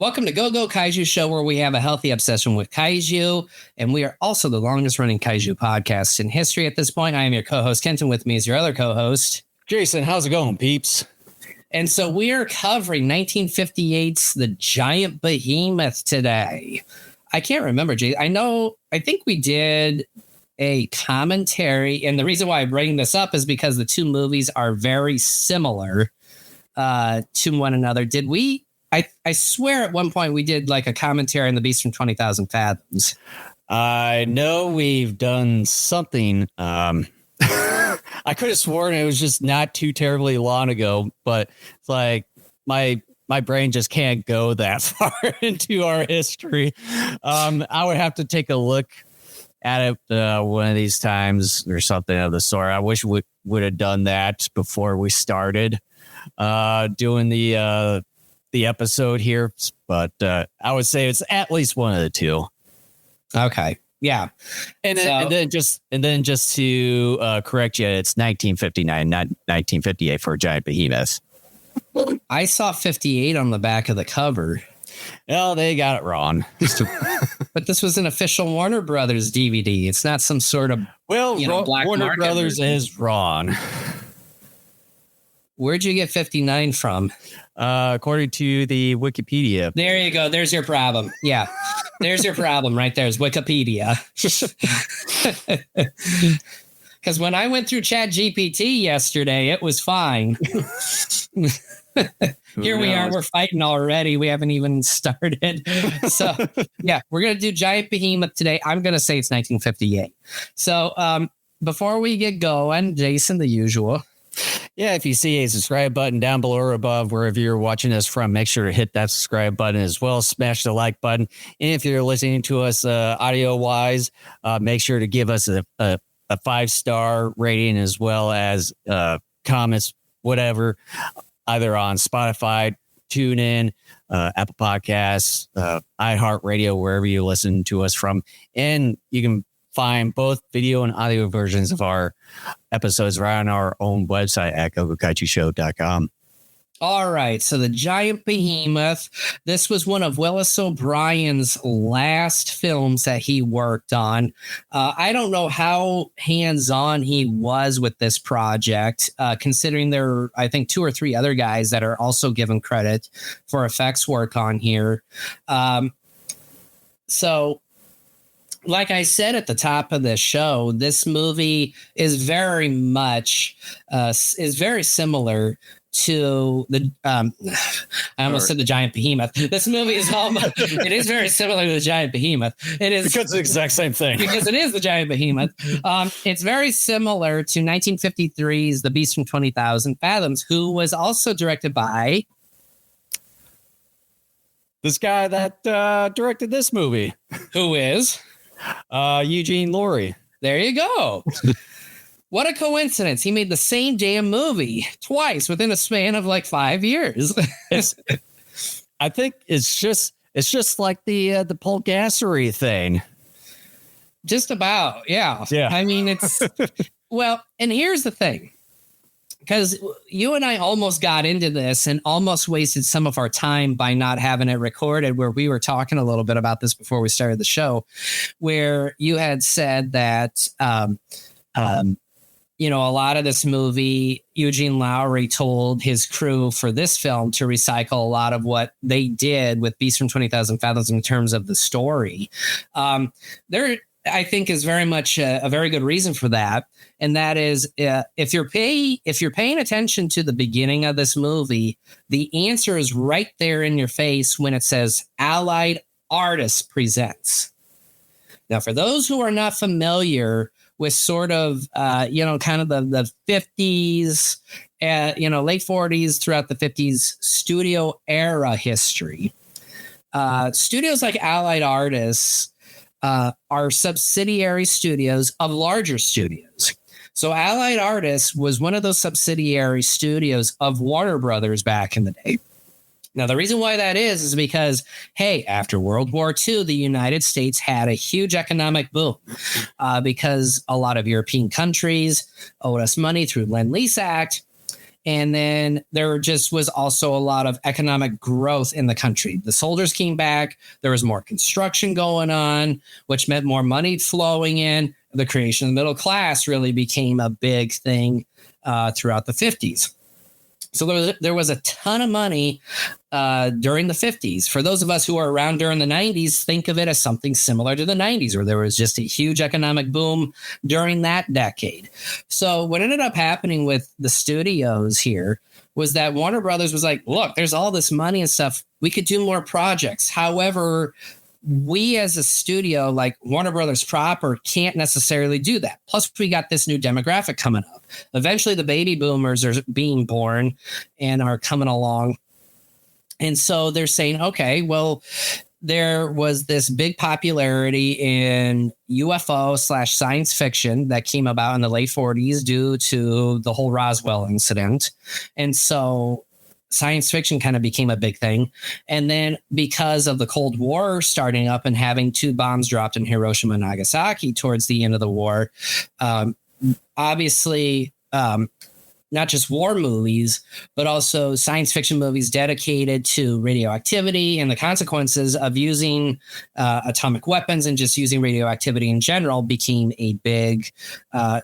Welcome to Go Go Kaiju Show, where we have a healthy obsession with kaiju, and we are also the longest running kaiju podcast in history at this point. I am your co-host, Kenton. With me is your other co-host, Jason. How's it going, peeps? And so we are covering 1958's The Giant Behemoth today. I can't remember, Jay. I think we did a commentary, and the reason why I'm bringing this up is because the two movies are very similar to one another. Did we? I swear at one point we did like a commentary on The Beast from 20,000 Fathoms. I know we've done something. I could have sworn it was just not too terribly long ago, but it's like my brain just can't go that far into our history. I would have to take a look at it one of these times or something of the sort. I wish we would have done that before we started doing the episode here, but I would say it's at least one of the two. Okay. Yeah. And then just to correct you, it's 1959, not 1958 for Giant Behemoth. I saw 58 on the back of the cover. Well, they got it wrong. But this was an official Warner Brothers DVD. It's not some sort of black Warner Brothers version. Is wrong. Where'd you get 59 from? According to the Wikipedia. There you go. There's your problem. Yeah. There's your problem right there is Wikipedia. Because when I went through ChatGPT yesterday, it was fine. Here we are. We're fighting already. We haven't even started. So, yeah, we're going to do Giant Behemoth today. I'm going to say it's 1958. So before we get going, Jason, the usual. Yeah, if you see a subscribe button down below or above, wherever you're watching us from, make sure to hit that subscribe button as well. Smash the like button. And if you're listening to us audio-wise, make sure to give us a 5-star rating as well as comments, whatever, either on Spotify, TuneIn, Apple Podcasts, iHeartRadio, wherever you listen to us from. And you can find both video and audio versions of our episodes right on our own website at gogokaijushow.com. All right. So The Giant Behemoth, this was one of Willis O'Brien's last films that he worked on. I don't know how hands-on he was with this project, considering there are, I think, 2 or 3 other guys that are also given credit for effects work on here. So like I said at the top of the show, this movie is very much is very similar to the I almost said The Giant Behemoth. This movie is almost it is very similar to The Giant Behemoth. It is because it's the exact same thing. Because it is The Giant Behemoth. It's very similar to 1953's The Beast from 20,000 Fathoms, who was also directed by this guy that directed this movie. Who is Eugene Laurie. There you go. What a coincidence. He made the same damn movie twice within a span of like 5 years. I think it's just like the Paul Gassery thing. Just about. Yeah. I mean, it's well, and here's the thing. Because you and I almost got into this and almost wasted some of our time by not having it recorded, where we were talking a little bit about this before we started the show, where you had said that, a lot of this movie, Eugene Lowry told his crew for this film to recycle a lot of what they did with Beast from 20,000 Fathoms in terms of the story. There, I think, is very much a very good reason for that. And that is, if you're paying attention to the beginning of this movie, the answer is right there in your face when it says Allied Artists Presents. Now, for those who are not familiar with sort of, kind of the 50s, late 40s throughout the 50s studio era history, studios like Allied Artists are subsidiary studios of larger studios. So Allied Artists was one of those subsidiary studios of Warner Brothers back in the day. Now, the reason why that is because, hey, after World War II, the United States had a huge economic boom because a lot of European countries owed us money through Lend-Lease Act. And then there just was also a lot of economic growth in the country. The soldiers came back. There was more construction going on, which meant more money flowing in. The creation of the middle class really became a big thing throughout the 50s. So there was a ton of money during the 50s. For those of us who are around during the 90s, think of it as something similar to the 90s, where there was just a huge economic boom during that decade. So what ended up happening with the studios here was that Warner Brothers was like, look, there's all this money and stuff. We could do more projects. However, we as a studio, like Warner Brothers proper, can't necessarily do that. Plus, we got this new demographic coming up. Eventually, the baby boomers are being born and are coming along. And so they're saying, okay, well, there was this big popularity in UFO/science fiction that came about in the late 40s due to the whole Roswell incident. And so science fiction kind of became a big thing. And then because of the Cold War starting up and having 2 bombs dropped in Hiroshima and Nagasaki towards the end of the war, obviously, not just war movies, but also science fiction movies dedicated to radioactivity and the consequences of using atomic weapons and just using radioactivity in general became a big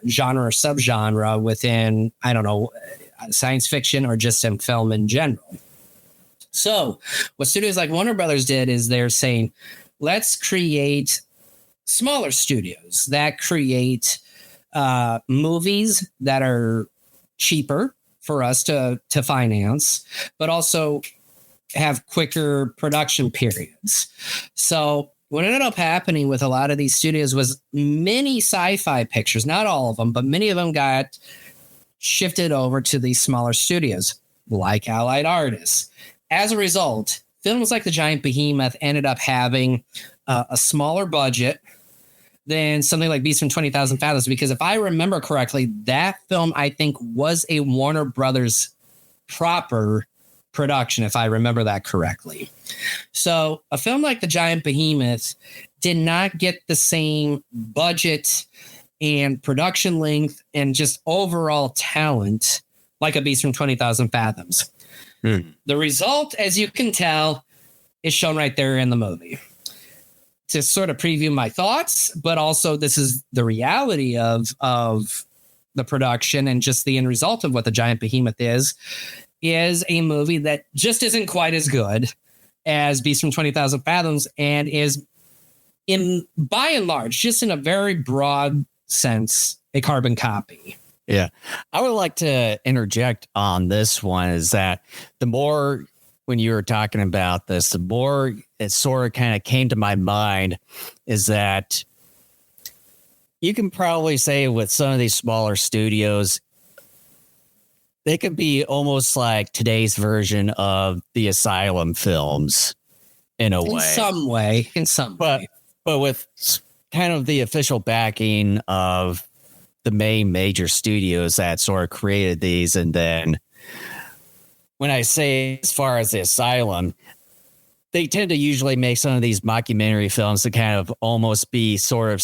genre or subgenre within, I don't know, science fiction or just in film in general. So what studios like Warner Brothers did is they're saying, let's create smaller studios that create movies that are cheaper for us to finance, but also have quicker production periods. So what ended up happening with a lot of these studios was many sci-fi pictures, not all of them, but many of them got shifted over to these smaller studios like Allied Artists. As a result, films like The Giant Behemoth ended up having a smaller budget than something like Beast from 20,000 Fathoms, because if I remember correctly, that film, I think, was a Warner Brothers proper production, if I remember that correctly. So a film like The Giant Behemoth did not get the same budget and production length and just overall talent like a Beast from 20,000 Fathoms. The result, as you can tell, is shown right there in the movie. To sort of preview my thoughts, but also this is the reality of the production and just the end result of what The Giant Behemoth is a movie that just isn't quite as good as Beast from 20,000 Fathoms and is, in by and large, just in a very broad sense, a carbon copy. Yeah. I would like to interject on this one is that the more when you were talking about this, the more it sort of kind of came to my mind is that you can probably say with some of these smaller studios, they could be almost like today's version of the Asylum films in a way. In some way. But with kind of the official backing of the main major studios that sort of created these. And then when I say as far as the Asylum, they tend to usually make some of these mockumentary films to kind of almost be sort of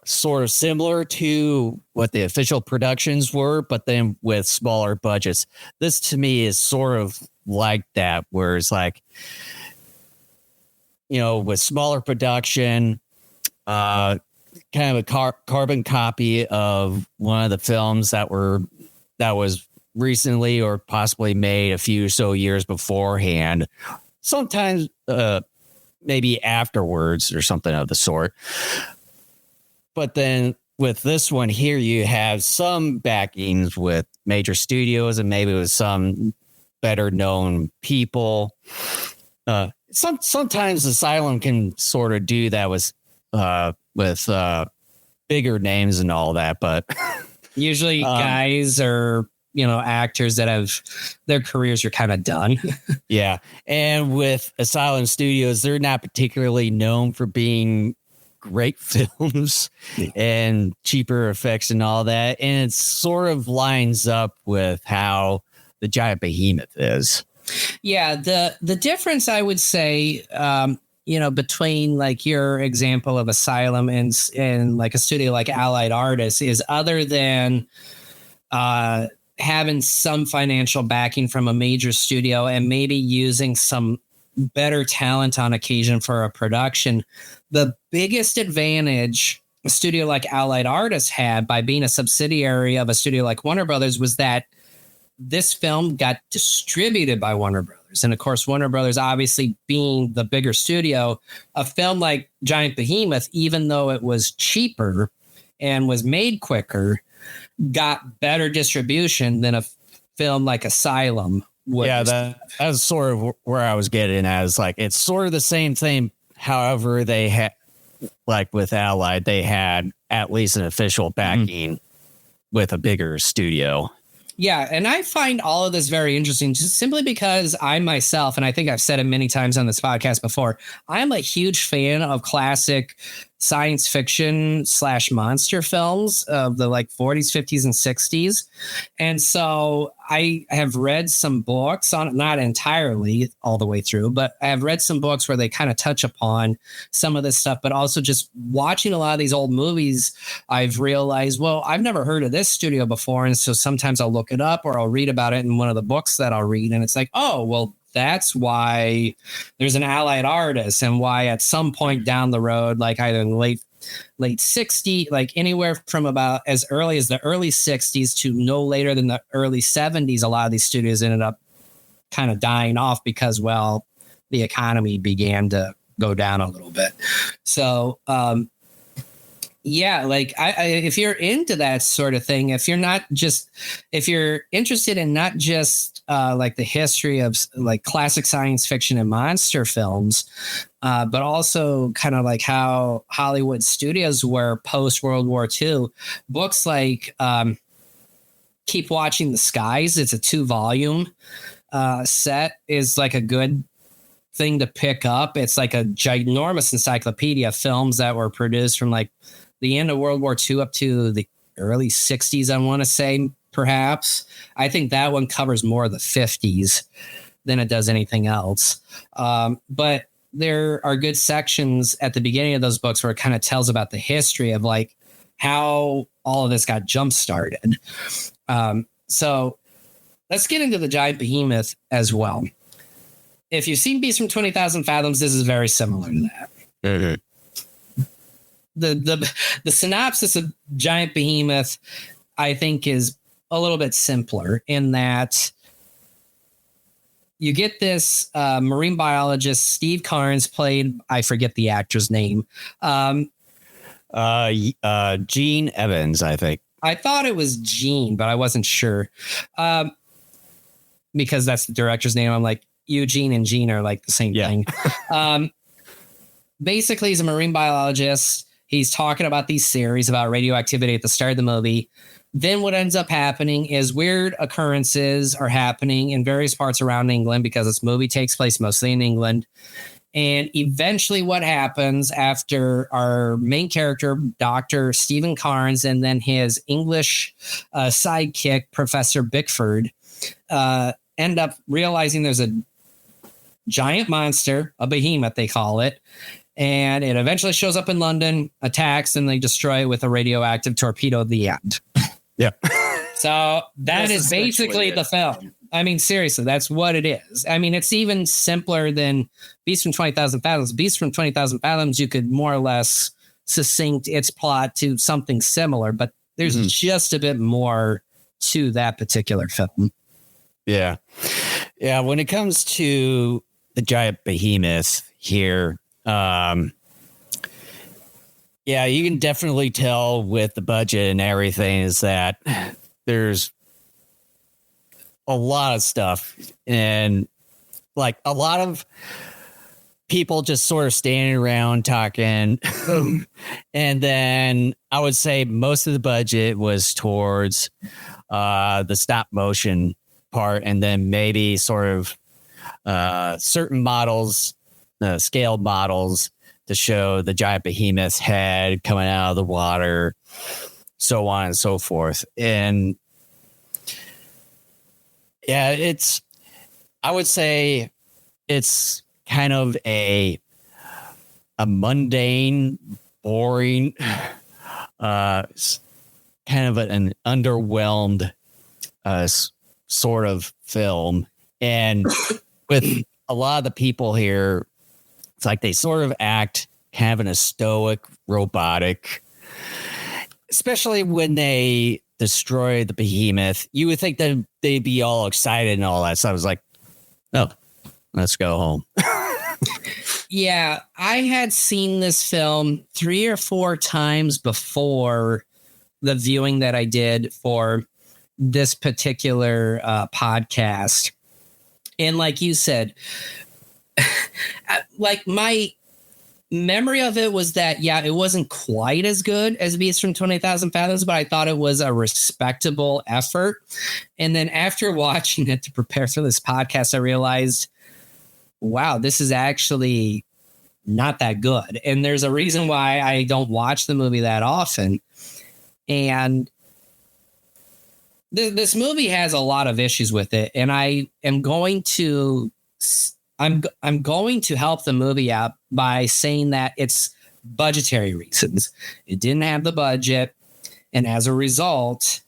similar to what the official productions were, but then with smaller budgets. This to me is sort of like that, where it's like, you know, with smaller production, kind of a carbon copy of one of the films that was recently or possibly made a few so years beforehand. Sometimes maybe afterwards or something of the sort. But then with this one here, you have some backings with major studios and maybe with some better known people. Sometimes Asylum can sort of do that with bigger names and all that, but usually guys or, you know, actors that have their careers are kind of done. Yeah. And with Asylum Studios, they're not particularly known for being great films and cheaper effects and all that. And it sort of lines up with how The Giant Behemoth is. Yeah. The difference, I would say, you know, between like your example of Asylum and like a studio like Allied Artists is other than having some financial backing from a major studio and maybe using some better talent on occasion for a production, the biggest advantage a studio like Allied Artists had by being a subsidiary of a studio like Warner Brothers was that this film got distributed by Warner Brothers. And of course, Warner Brothers, obviously being the bigger studio, a film like Giant Behemoth, even though it was cheaper and was made quicker, got better distribution than a film like Asylum would. Yeah, that's sort of where I was getting at. Is like, it's sort of the same thing. However, they had, like with Allied, they had at least an official backing with a bigger studio. Yeah, and I find all of this very interesting just simply because I myself, and I think I've said it many times on this podcast before, I'm a huge fan of classic science fiction / monster films of the like 40s, 50s, and 60s. And so I have read some books on it, not entirely all the way through, but I have read some books where they kind of touch upon some of this stuff, but also just watching a lot of these old movies, I've realized, well, I've never heard of this studio before. And so sometimes I'll look it up or I'll read about it in one of the books that I'll read. And it's like, oh, well, that's why there's an Allied Artist, and why at some point down the road, like either in the late 60s, like anywhere from about as early as the early 60s to no later than the early 70s, a lot of these studios ended up kind of dying off because, well, the economy began to go down a little bit. So, yeah, like if you're into that sort of thing, if you're interested in not just like the history of like classic science fiction and monster films, but also kind of like how Hollywood studios were post World War II, books like Keep Watching the Skies, it's a 2-volume set, is like a good thing to pick up. It's like a ginormous encyclopedia of films that were produced from like the end of World War II up to the early 60s, I want to say, perhaps. I think that one covers more of the 50s than it does anything else. But there are good sections at the beginning of those books where it kind of tells about the history of like how all of this got jump started. So let's get into the Giant Behemoth as well. If you've seen Beast from 20,000 Fathoms, this is very similar to that. Mm-hmm. The synopsis of Giant Behemoth, I think, is a little bit simpler in that you get this marine biologist, Steve Carnes, played, I forget the actor's name. Gene Evans, I think. I thought it was Gene, but I wasn't sure. Because that's the director's name. I'm like, Eugene and Gene are like the same thing. Basically, he's a marine biologist. He's talking about these theories about radioactivity at the start of the movie. Then what ends up happening is weird occurrences are happening in various parts around England because this movie takes place mostly in England. And eventually what happens after our main character, Dr. Stephen Carnes, and then his English sidekick, Professor Bickford, end up realizing there's a giant monster, a behemoth, they call it. And it eventually shows up in London, attacks, and they destroy it with a radioactive torpedo at the end. Yeah. So that is basically the film. I mean, seriously, that's what it is. I mean, it's even simpler than Beast from 20,000 Fathoms. Beast from 20,000 Fathoms, you could more or less succinct its plot to something similar, but there's just a bit more to that particular film. Yeah. Yeah. When it comes to the Giant Behemoth here, yeah, you can definitely tell with the budget and everything is that there's a lot of stuff and like a lot of people just sort of standing around talking. And then I would say most of the budget was towards the stop motion part, and then maybe sort of certain models, scaled models to show the giant behemoth's head coming out of the water, so on and so forth. And yeah, I would say it's kind of a mundane, boring, kind of an underwhelmed sort of film. And with a lot of the people here, it's like they sort of act kind of in a stoic, robotic, especially when they destroy the behemoth. You would think that they'd be all excited and all that. So I was like, oh, let's go home. Yeah, I had seen this film 3 or 4 times before the viewing that I did for this particular podcast. And like you said, like my memory of it was that, yeah, it wasn't quite as good as Beast from 20,000 Fathoms, but I thought it was a respectable effort. And then after watching it to prepare for this podcast, I realized, wow, this is actually not that good. And there's a reason why I don't watch the movie that often. And this movie has a lot of issues with it. And I am going to, I'm going to help the movie out by saying that it's budgetary reasons. It didn't have the budget. And as a result,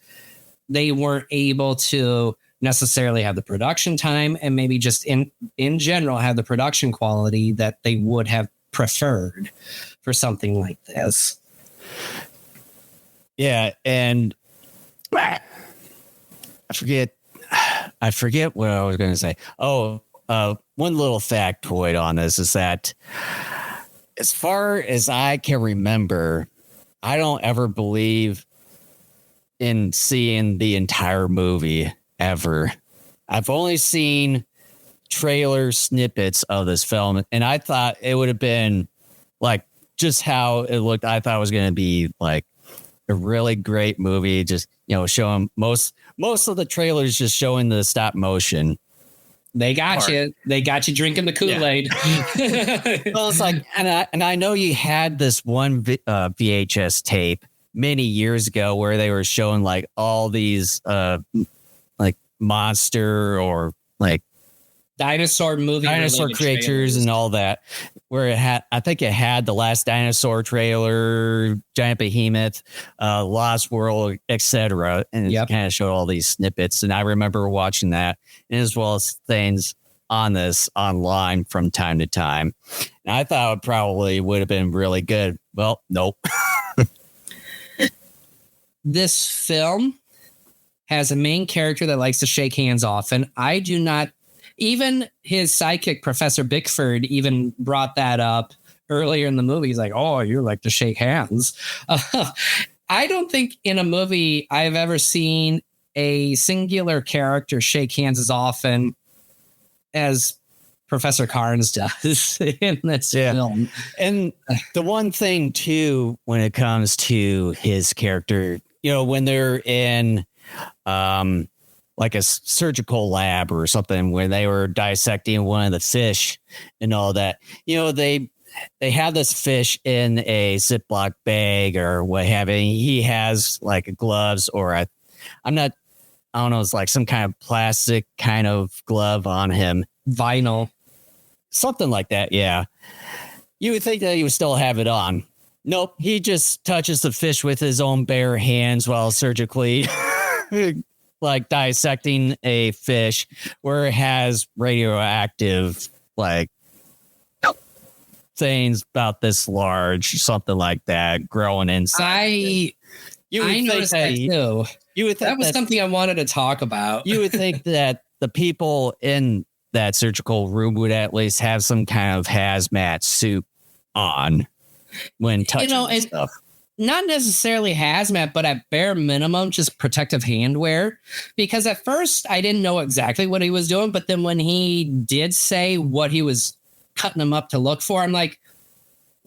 they weren't able to necessarily have the production time and maybe just in general have the production quality that they would have preferred for something like this. Yeah, and I forget what I was going to say. Oh, one little factoid on this is that as far as I can remember, I don't ever believe in seeing the entire movie ever. I've only seen trailer snippets of this film, and I thought it would have been like just how it looked. I thought it was going to be like a really great movie, just, you know, showing most of the trailers just showing the stop motion. They got you. They got you drinking the Kool-Aid. Yeah. Well, it's like, and I know you had this one VHS tape many years ago where they were showing like all these like monster or like dinosaur creatures trailers and all that, where it had, I think it had the last dinosaur trailer, Giant Behemoth, Lost World, etc. And it kind of showed all these snippets. And I remember watching that, and as well as things on this online from time to time. And I thought it probably would have been really good. Well, nope. This film has a main character that likes to shake hands often. I do not. Even his sidekick, Professor Bickford, even brought that up earlier in the movie. He's like, oh, you like to shake hands. I don't think in a movie I've ever seen a singular character shake hands as often as Professor Carnes does in this film. And the one thing, too, when it comes to his character, you know, when they're in like a surgical lab or something where they were dissecting one of the fish and all that, you know, they have this fish in a Ziploc bag or what have you. He has like gloves or I don't know, it's like some kind of plastic kind of glove on him. Vinyl. Something like that. Yeah. You would think that he would still have it on. Nope. He just touches the fish with his own bare hands while surgically like dissecting a fish where it has radioactive like things about this large, something like that, growing inside. I noticed that too. You would think that was something I wanted to talk about. You would think that the people in that surgical room would at least have some kind of hazmat suit on when touching stuff. Not necessarily hazmat, but at bare minimum, just protective handwear. Because at first I didn't know exactly what he was doing. But then when he did say what he was cutting them up to look for, I'm like,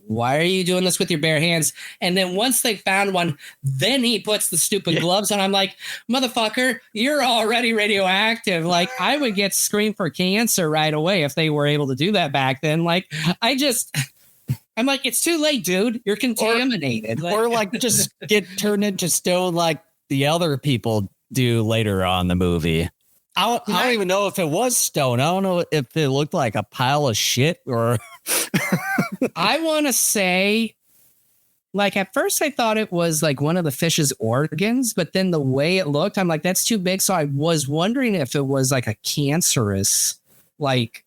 why are you doing this with your bare hands? And then once they found one, then he puts the stupid gloves on. I'm like, motherfucker, you're already radioactive. Like, I would get screened for cancer right away if they were able to do that back then. Like, I'm like, it's too late, dude. You're contaminated. Or like just get turned into stone like the other people do later on in the movie. I don't even know if it was stone. I don't know if it looked like a pile of shit or... I want to say like at first I thought it was like one of the fish's organs, but then the way it looked, I'm like, that's too big. So I was wondering if it was like a cancerous like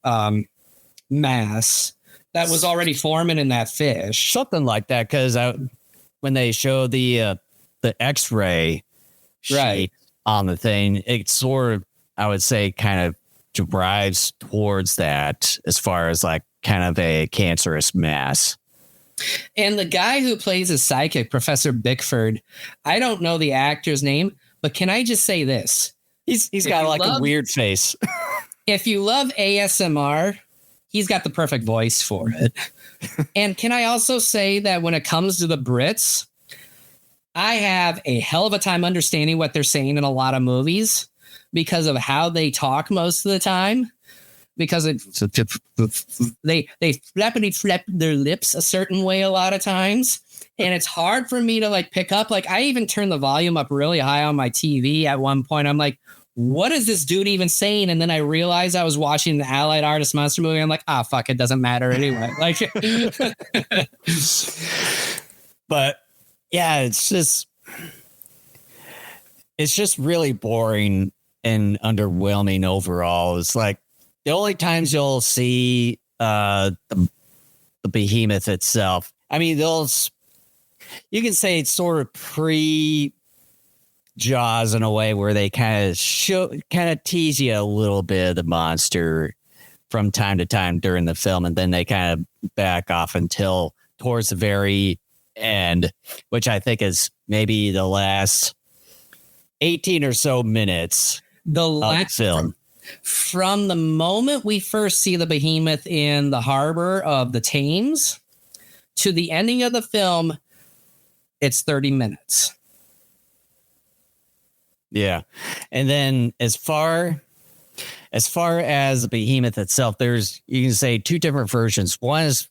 mass that was already forming in that fish. Something like that, because when they show the X-ray sheet on the thing, it sort of, I would say, kind of drives towards that as far as like kind of a cancerous mass. And the guy who plays his psychic, Professor Bickford, I don't know the actor's name, but can I just say this? He's got like a weird face. If you love ASMR, he's got the perfect voice for it. And can I also say that when it comes to the Brits, I have a hell of a time understanding what they're saying in a lot of movies because of how they talk most of the time. Because they flappity flap their lips a certain way a lot of times. And it's hard for me to like pick up. Like I even turned the volume up really high on my TV at one point. I'm like, what is this dude even saying? And then I realized I was watching the Allied Artist Monster movie. I'm like, fuck, it doesn't matter anyway. Like, but yeah, it's just really boring and underwhelming overall. It's like the only times you'll see the behemoth itself. I mean, you can say it's sort of pre Jaws in a way where they kind of tease you a little bit of the monster from time to time during the film, and then they kind of back off until towards the very end, which I think is maybe the last 18 or so minutes of the film. From the moment we first see the behemoth in the harbor of the Thames to the ending of the film, it's 30 minutes. Yeah. And then as far as the behemoth itself, you can say two different versions. One is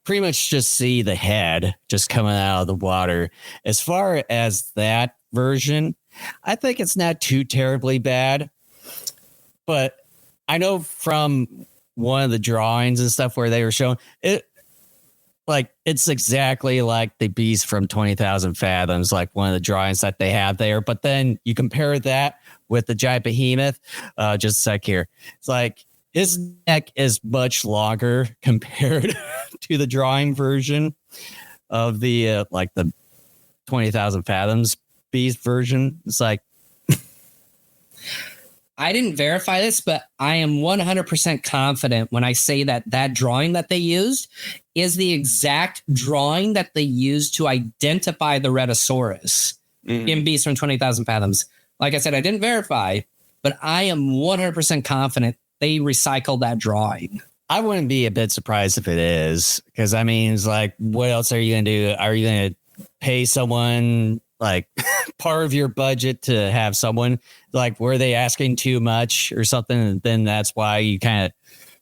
pretty much just see the head just coming out of the water. As far as that version, I think it's not too terribly bad. But I know from one of the drawings and stuff where they were showing it, like it's exactly like the beast from 20,000 Fathoms, like one of the drawings that they have there. But then you compare that with the giant behemoth. Just a sec here. It's like his neck is much longer compared to the drawing version of the like the 20,000 Fathoms beast version. It's like, I didn't verify this, but I am 100% confident when I say that drawing that they used is the exact drawing that they used to identify the Rhedosaurus in Beast from 20,000 Fathoms. Like I said, I didn't verify, but I am 100% confident they recycled that drawing. I wouldn't be a bit surprised if it is, because I mean, it's like, what else are you going to do? Are you going to pay someone like part of your budget to have someone like, were they asking too much or something? And then that's why you kind of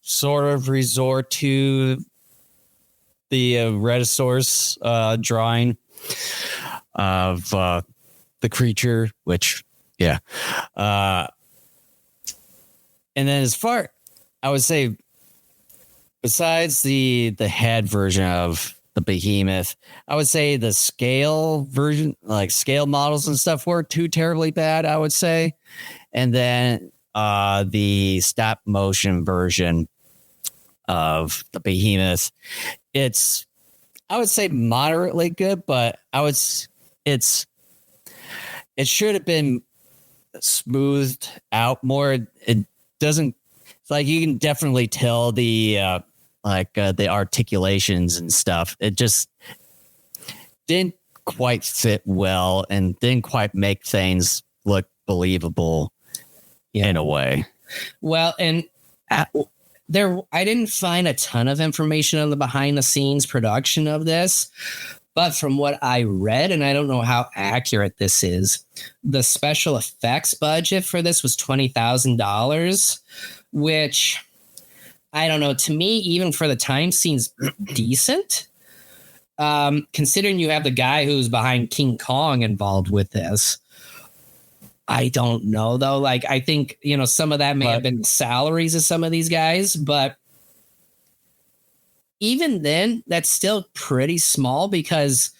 sort of resort to the Rhedosaurus drawing of the creature, which, yeah. And then as far, I would say, besides the head version of the behemoth, I would say the scale version, like scale models and stuff, weren't too terribly bad, I would say. And then the stop motion version of the behemoth, it's, I would say, moderately good, but it should have been smoothed out more. It doesn't, it's like you can definitely tell the the articulations and stuff. It just didn't quite fit well and didn't quite make things look believable in a way. Well, and I didn't find a ton of information on the behind the scenes production of this, but from what I read, and I don't know how accurate this is, the special effects budget for this was $20,000, which, I don't know, to me, even for the time, seems decent. Considering you have the guy who's behind King Kong involved with this. I don't know, though. Like, I think, some of that may have been salaries of some of these guys, but even then, that's still pretty small because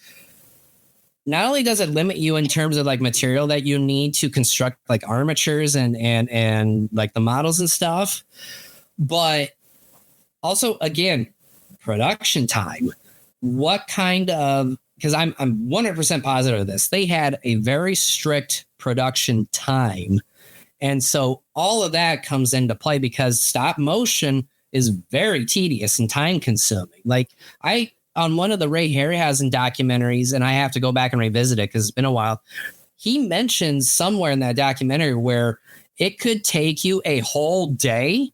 not only does it limit you in terms of like material that you need to construct like armatures and like the models and stuff, but also again, production time. What kind of, because I'm 100% positive of this, they had a very strict production time. And so all of that comes into play because stop motion is very tedious and time consuming. Like on one of the Ray Harryhausen documentaries, and I have to go back and revisit it because it's been a while, he mentions somewhere in that documentary where it could take you a whole day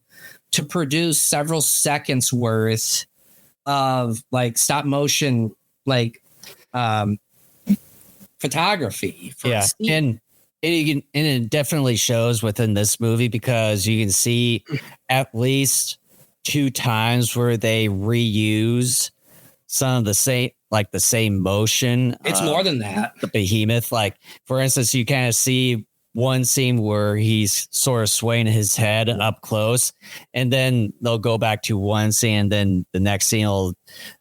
to produce several seconds worth of like stop motion, like photography. Yeah. And it definitely shows within this movie because you can see at least 2 times where they reuse some of the same motion. It's more than that. The behemoth, like for instance, you kind of see one scene where he's sort of swaying his head up close, and then they'll go back to one scene, and then the next scene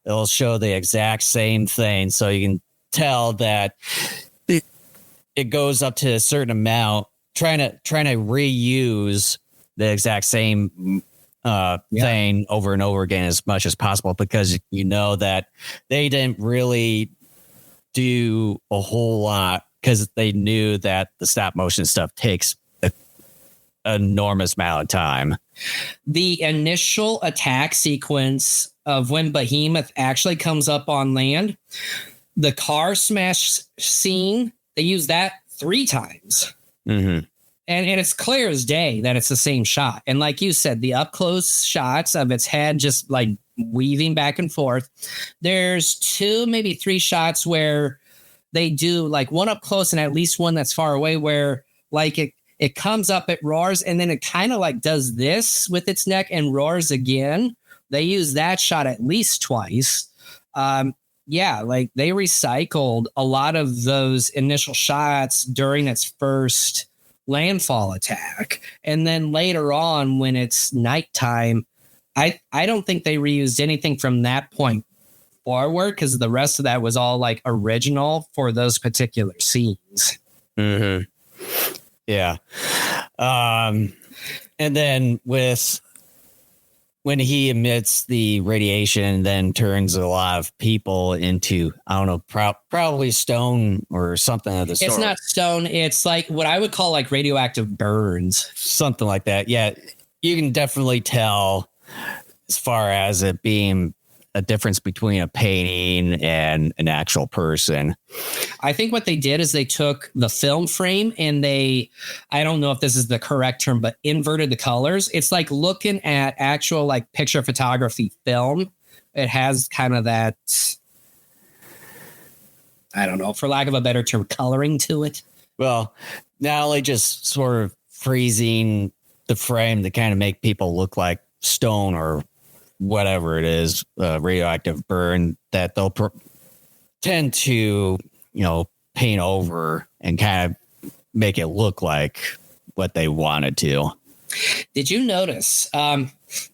it'll show the exact same thing. So you can tell that it goes up to a certain amount, trying to reuse the exact same thing over and over again as much as possible, because you know that they didn't really do a whole lot because they knew that the stop motion stuff takes an enormous amount of time. The initial attack sequence of when Behemoth actually comes up on land, the car smash scene, they use that 3 times. Mm-hmm. And it's clear as day that it's the same shot. And like you said, the up close shots of its head just like weaving back and forth. There's 2, maybe 3 shots where they do like one up close and at least one that's far away where like it comes up, it roars, and then it kind of like does this with its neck and roars again. They use that shot at least twice. Yeah, like they recycled a lot of those initial shots during its first landfall attack. And then later on, when it's nighttime, I don't think they reused anything from that point forward, because the rest of that was all like original for those particular scenes. Mm-hmm. Yeah. And then when he emits the radiation, then turns a lot of people into, I don't know, probably stone or something of the sort. It's not stone. It's like what I would call like radioactive burns. Something like that. Yeah. You can definitely tell as far as it being a difference between a painting and an actual person. I think what they did is they took the film frame and I don't know if this is the correct term, but inverted the colors. It's like looking at actual like picture photography film. It has kind of that, I don't know, for lack of a better term, coloring to it. Well, not only just sort of freezing the frame to kind of make people look like stone or whatever it is, radioactive burn, that they'll tend to, paint over and kind of make it look like what they wanted to. Did you notice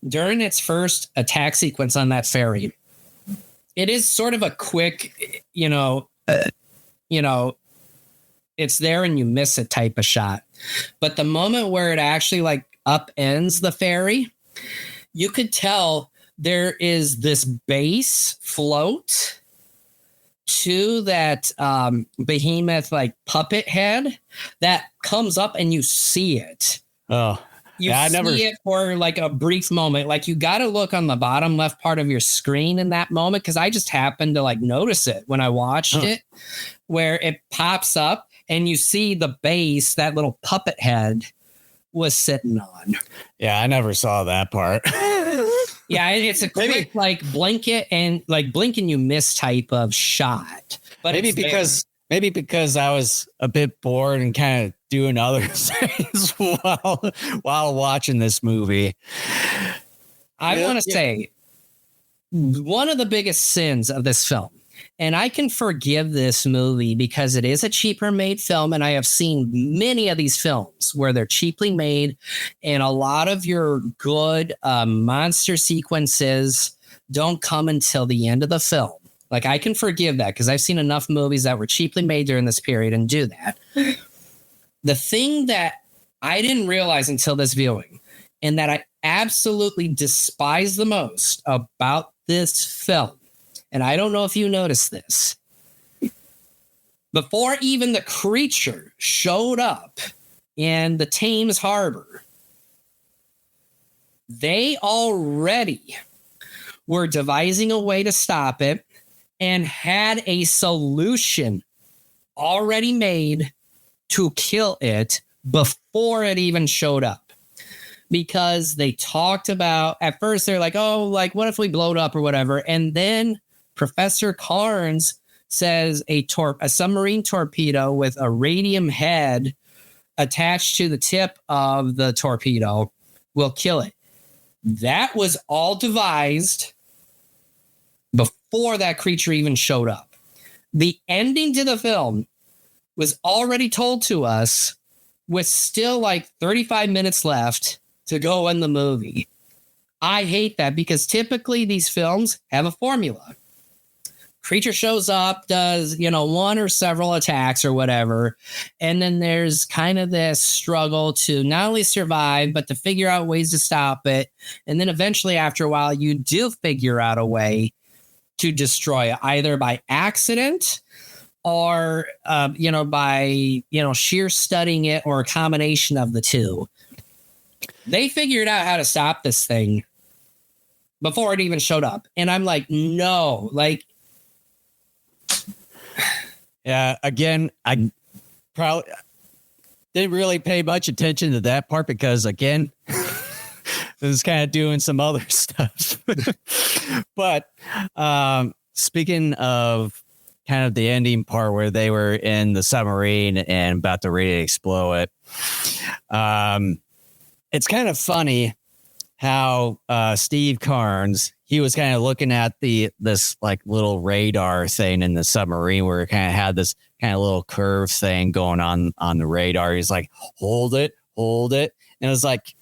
during its first attack sequence on that ferry, it is sort of a quick, it's there and you miss it type of shot. But the moment where it actually like upends the ferry, you could tell there is this base float to that behemoth like puppet head that comes up and you see it. Oh, you see it for like a brief moment. Like you got to look on the bottom left part of your screen in that moment, because I just happened to like notice it when I watched it, where it pops up and you see the base, that little puppet head was sitting on. Yeah, I never saw that part. Yeah, it's a quick like blanket and like blink and you miss type of shot. But maybe because I was a bit bored and kind of doing other things while watching this movie. I want to say one of the biggest sins of this film, and I can forgive this movie because it is a cheaper made film, and I have seen many of these films where they're cheaply made, and a lot of your good monster sequences don't come until the end of the film. Like, I can forgive that because I've seen enough movies that were cheaply made during this period and do that. The thing that I didn't realize until this viewing, and that I absolutely despise the most about this film, and I don't know if you noticed this, before even the creature showed up in the Thames Harbor, they already were devising a way to stop it and had a solution already made to kill it before it even showed up. Because they talked about, at first they're like, oh, like, what if we blow it up or whatever? And then Professor Carnes says a submarine torpedo with a radium head attached to the tip of the torpedo will kill it. That was all devised before that creature even showed up. The ending to the film was already told to us with still like 35 minutes left to go in the movie. I hate that because typically these films have a formula. Creature shows up, does, one or several attacks or whatever. And then there's kind of this struggle to not only survive, but to figure out ways to stop it. And then eventually, after a while, you do figure out a way to destroy it, either by accident or, by, sheer studying it or a combination of the two. They figured out how to stop this thing before it even showed up. And I'm like, no, like, yeah, again, I probably didn't really pay much attention to that part because, again, it was kind of doing some other stuff. But speaking of kind of the ending part where they were in the submarine and about to ready to explode it, it's kind of funny how Steve Carnes, he was kind of looking at this like little radar thing in the submarine where it kind of had this kind of little curve thing going on the radar. He's like, hold it. And it was like,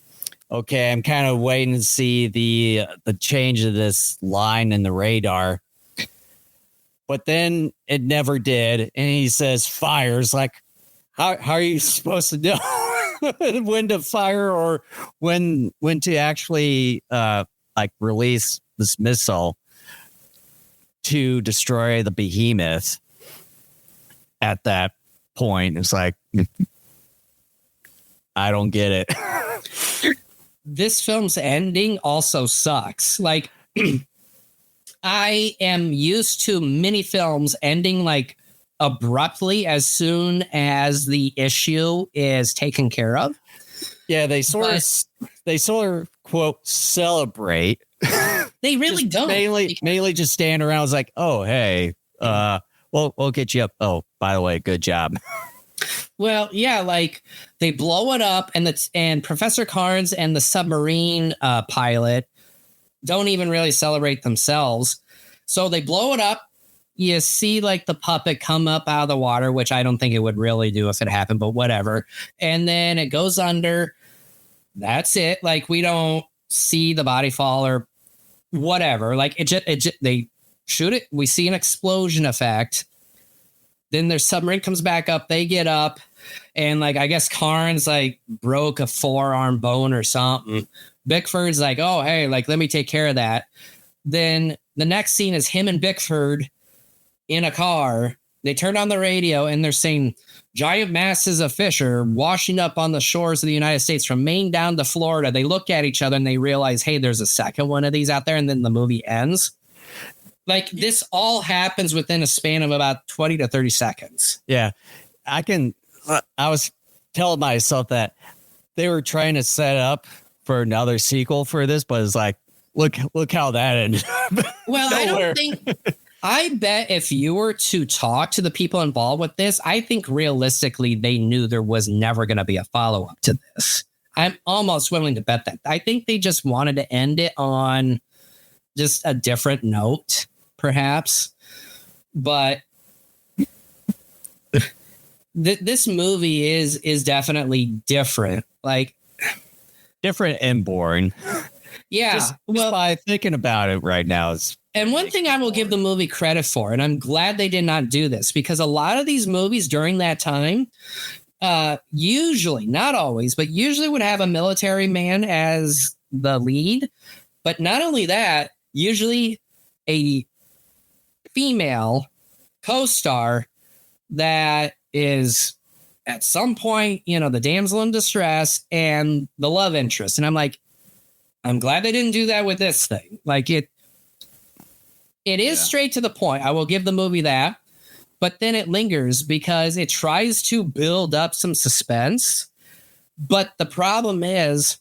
okay, I'm kind of waiting to see the change of this line in the radar. But then it never did. And he says fires. Like, how are you supposed to know when to fire or when to actually release this missile to destroy the behemoth at that point? It's like, I don't get it. This film's ending also sucks. Like, I am used to many films ending like abruptly as soon as the issue is taken care of. Yeah, they sort of quote celebrate. They really don't. Mainly just stand around. It's like, oh, hey, we'll get you up. Oh, by the way, good job. Well, yeah, like they blow it up, and Professor Carnes and the submarine pilot don't even really celebrate themselves. So they blow it up. You see like the puppet come up out of the water, which I don't think it would really do if it happened, but whatever. And then it goes under. That's it. Like, we don't see the body fall or whatever. Like, they shoot it. We see an explosion effect. Then their submarine comes back up. They get up. And like, I guess Carnes like broke a forearm bone or something. Bickford's like, oh, hey, like, let me take care of that. Then the next scene is him and Bickford in a car. They turn on the radio and they're saying giant masses of fish are washing up on the shores of the United States from Maine down to Florida. They look at each other and they realize, hey, there's a second one of these out there. And then the movie ends. Like, this all happens within a span of about 20 to 30 seconds. Yeah, I was telling myself that they were trying to set up for another sequel for this, but it's like, look how that ended. Well, I don't think, I bet if you were to talk to the people involved with this, I think realistically they knew there was never going to be a follow-up to this. I'm almost willing to bet that. I think they just wanted to end it on just a different note, perhaps. But this movie is definitely different. Like, different and boring. Yeah. Just by thinking about it right now, it's And one thing I will give the movie credit for, and I'm glad they did not do this, because a lot of these movies during that time, usually, not always, but usually would have a military man as the lead. But not only that, usually a female co-star that is at some point, the damsel in distress and the love interest. And I'm like, I'm glad they didn't do that with this thing. Like it is straight to the point. I will give the movie that. But then it lingers because it tries to build up some suspense. But the problem is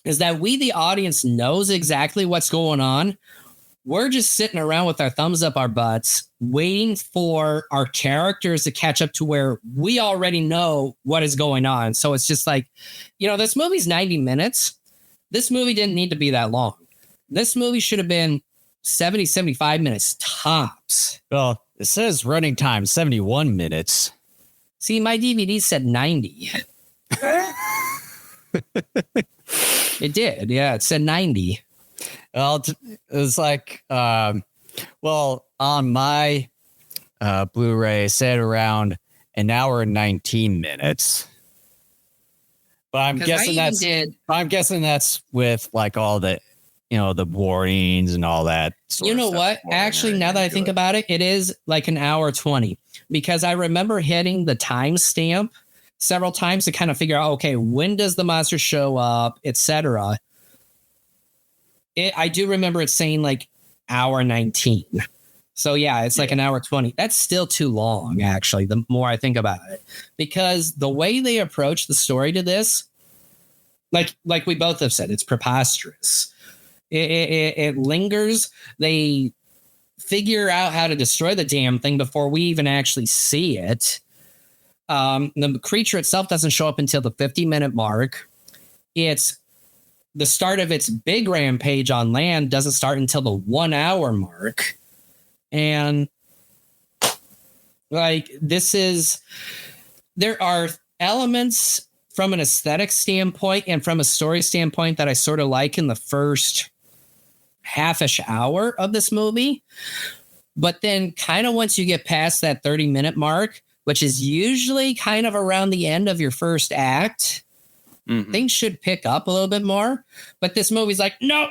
that we, the audience, knows exactly what's going on. We're just sitting around with our thumbs up our butts, waiting for our characters to catch up to where we already know what is going on. So it's just like, this movie's 90 minutes. This movie didn't need to be that long. This movie should have been 70, 75 minutes tops. Well, it says running time 71 minutes. See, my DVD said 90. It did. Yeah, it said 90. Well, it's like, on my Blu-ray, it said around an hour and 19 minutes. But I'm guessing that's with like all the, the warnings and all that. You know what? Actually, now that I think about it, it is like an hour 20, because I remember hitting the timestamp several times to kind of figure out, okay, when does the monster show up, etc. I do remember it saying like hour 19. So yeah, it's like an hour 20. That's still too long, actually, the more I think about it, because the way they approach the story to this, like we both have said, it's preposterous. It lingers. They figure out how to destroy the damn thing before we even actually see it. The creature itself doesn't show up until the 50-minute mark. It's the start of its big rampage on land doesn't start until the 1 hour mark. And like, there are elements from an aesthetic standpoint and from a story standpoint that I sort of like in the first half-ish hour of this movie. But then kind of once you get past that 30-minute mark, which is usually kind of around the end of your first act, things should pick up a little bit more. But this movie's like, nope,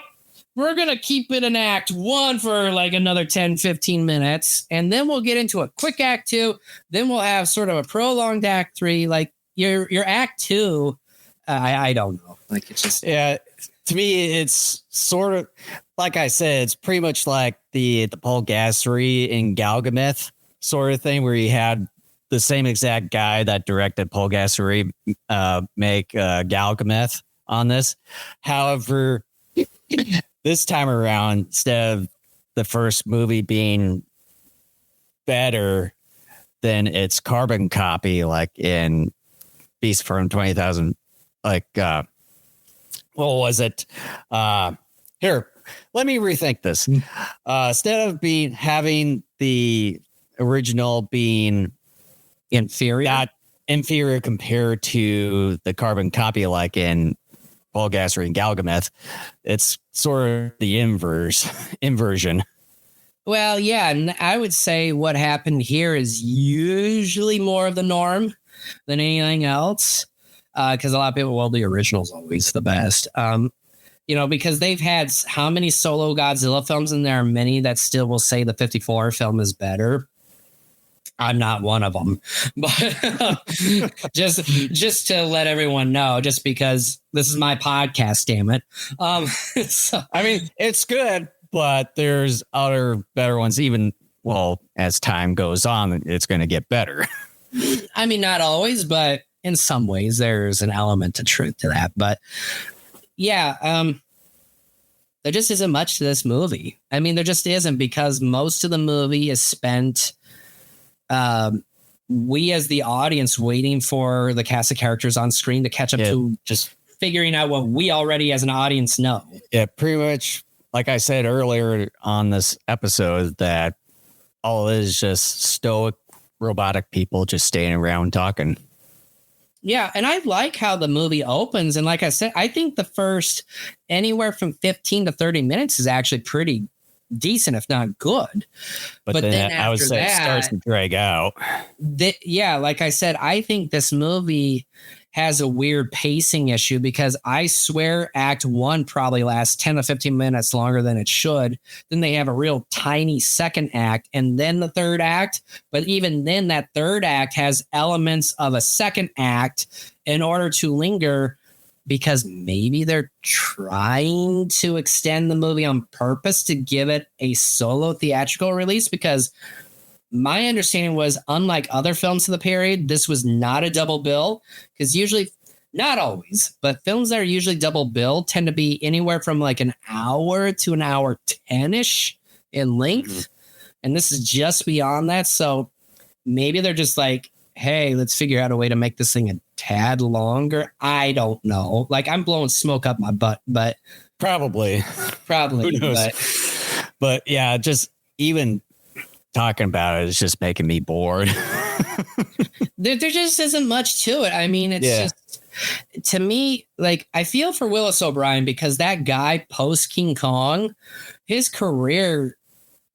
we're going to keep it in act 1 for like another 10, 15 minutes. And then we'll get into a quick act 2. Then we'll have sort of a prolonged act 3. Like your act 2, I don't know. Like, it's just, to me, it's sort of, like I said, it's pretty much like the Paul Gassery in Galgameth sort of thing, where you had the same exact guy that directed Paul Gassery make Galgameth on this. However, this time around, instead of the first movie being better than its carbon copy, like in Beast from 20,000, like, what was it? Here, let me rethink this. Instead of having the original being not inferior compared to the carbon copy, like in Paul Gassery and Galgameth, it's sort of the inversion. Well, yeah, and I would say what happened here is usually more of the norm than anything else, because a lot of people, well, the original's always the best. Because they've had how many solo Godzilla films, and there are many that still will say the 54 film is better. I'm not one of them, but just to let everyone know, just because this is my podcast, damn it. So, I mean, it's good, but there's other better ones. Even, well, as time goes on, it's going to get better. I mean, not always, but in some ways there's an element of truth to that. But yeah, there just isn't much to this movie. I mean, there just isn't, because most of the movie is spent we as the audience waiting for the cast of characters on screen to catch up to just figuring out what we already as an audience know. Yeah, pretty much like I said earlier on this episode, that all it is just stoic robotic people just staying around talking. Yeah, and I like how the movie opens. And like I said, I think the first anywhere from 15 to 30 minutes is actually pretty decent, if not good. But then I would say it starts to drag out. Like I said, I think this movie has a weird pacing issue because I swear Act 1 probably lasts 10 to 15 minutes longer than it should. Then they have a real tiny second act and then the third act. But even then, that third act has elements of a second act in order to linger, because maybe they're trying to extend the movie on purpose to give it a solo theatrical release. Because my understanding was, unlike other films of the period, this was not a double bill, because usually, not always, but films that are usually double bill tend to be anywhere from like an hour to an hour 10-ish in length. Mm-hmm. And this is just beyond that. So maybe they're just like, hey, let's figure out a way to make this thing a tad longer. I don't know. Like, I'm blowing smoke up my butt, but probably. Who knows? But yeah, just even talking about it is just making me bored. there just isn't much to it. I mean, it's just, to me, like, I feel for Willis O'Brien, because that guy post King Kong, his career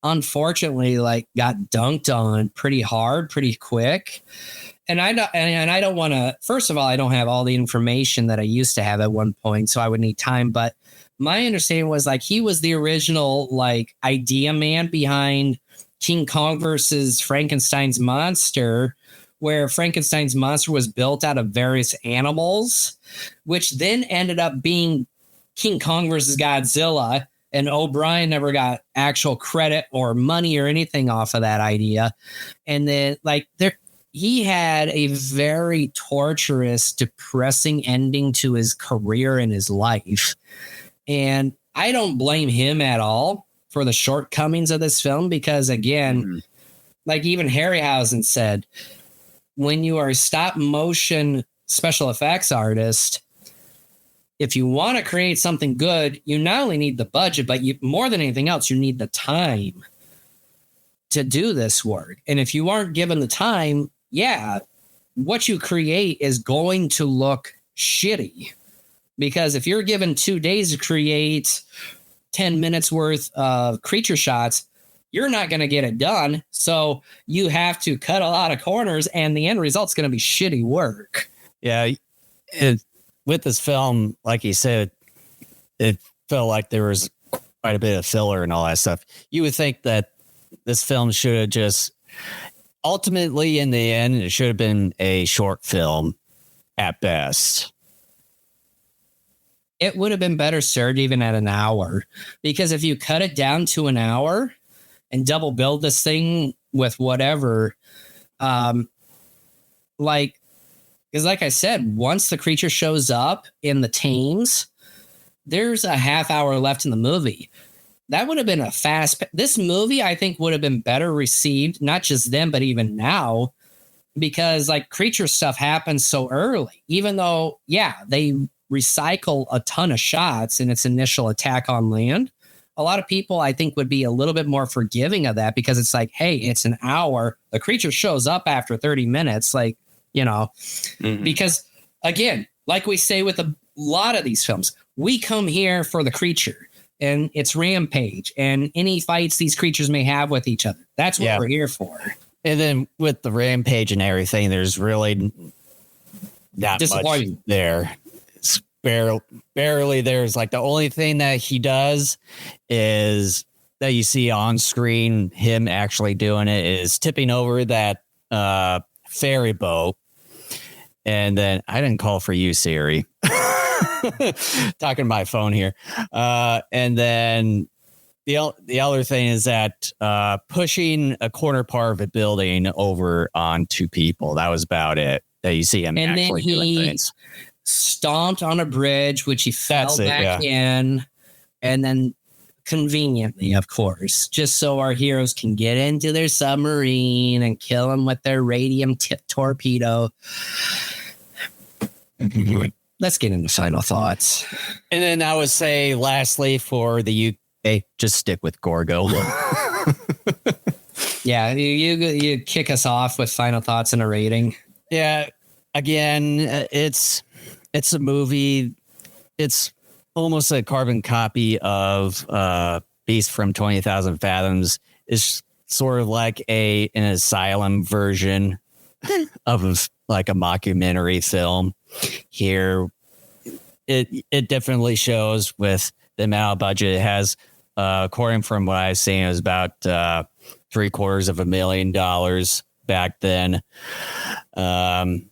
unfortunately like got dunked on pretty hard, pretty quick. And I don't want to, first of all, I don't have all the information that I used to have at one point, so I would need time. But my understanding was like he was the original like idea man behind King Kong versus Frankenstein's monster, where Frankenstein's monster was built out of various animals, which then ended up being King Kong versus Godzilla. And O'Brien never got actual credit or money or anything off of that idea. And then like he had a very torturous, depressing ending to his career and his life. And I don't blame him at all for the shortcomings of this film, because again, like even Harryhausen said, when you are a stop motion special effects artist, if you want to create something good, you not only need the budget, but you, more than anything else, you need the time to do this work. And if you aren't given the time, what you create is going to look shitty. Because if you're given 2 days to create 10 minutes worth of creature shots, you're not going to get it done. So you have to cut a lot of corners, and the end result's going to be shitty work. Yeah. With this film, like you said, it felt like there was quite a bit of filler and all that stuff. You would think that this film should have just, ultimately in the end, it should have been a short film at best. It would have been better served even at an hour, because if you cut it down to an hour and double build this thing with whatever, because like I said, once the creature shows up in the Thames, there's a half hour left in the movie. That would have been this movie, I think, would have been better received, not just then, but even now, because like creature stuff happens so early, even though, they recycle a ton of shots in its initial attack on land. A lot of people, I think, would be a little bit more forgiving of that, because it's like, hey, it's an hour. The creature shows up after 30 minutes. Like, because again, like we say with a lot of these films, we come here for the creature and its rampage and any fights these creatures may have with each other. That's what we're here for. And then with the rampage and everything, there's really not much there. It's barely there's like the only thing that he does is that you see on screen, him actually doing it, is tipping over that ferry boat. And then I didn't call for you, Siri. Talking to my phone here. And then the other thing is that pushing a corner part of a building over onto people. That was about it. That you see him and actually then doing things. Stomped on a bridge, which he fell back in, and then conveniently, of course, just so our heroes can get into their submarine and kill them with their radium tip torpedo. Let's get into final thoughts. And then I would say, lastly, for the UK, just stick with Gorgo. You kick us off with final thoughts and a rating. Yeah, again, it's a movie. It's almost a carbon copy of Beast from 20,000 Fathoms is sort of like an asylum version of like a mockumentary film. Here, it definitely shows with the amount of budget it has. According from what I've seen, it was about $750,000 back then. And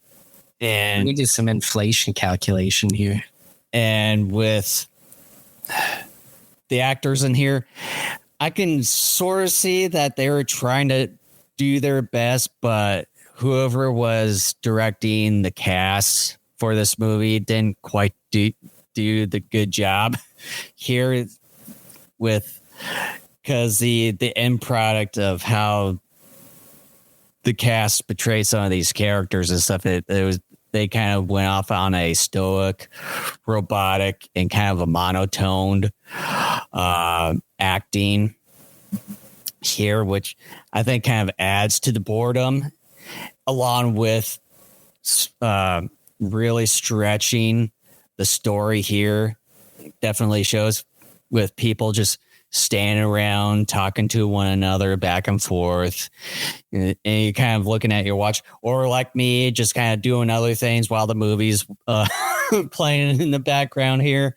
let me do some inflation calculation here. And with the actors in here, I can sort of see that they were trying to do their best, but whoever was directing the cast for this movie didn't quite do the good job here because the end product of how the cast portrayed some of these characters and stuff, they kind of went off on a stoic, robotic, and kind of a monotoned acting here, which I think kind of adds to the boredom, along with really stretching the story here. Definitely shows with people just standing around talking to one another back and forth, and you're kind of looking at your watch, or like me, just kind of doing other things while the movie's playing in the background here.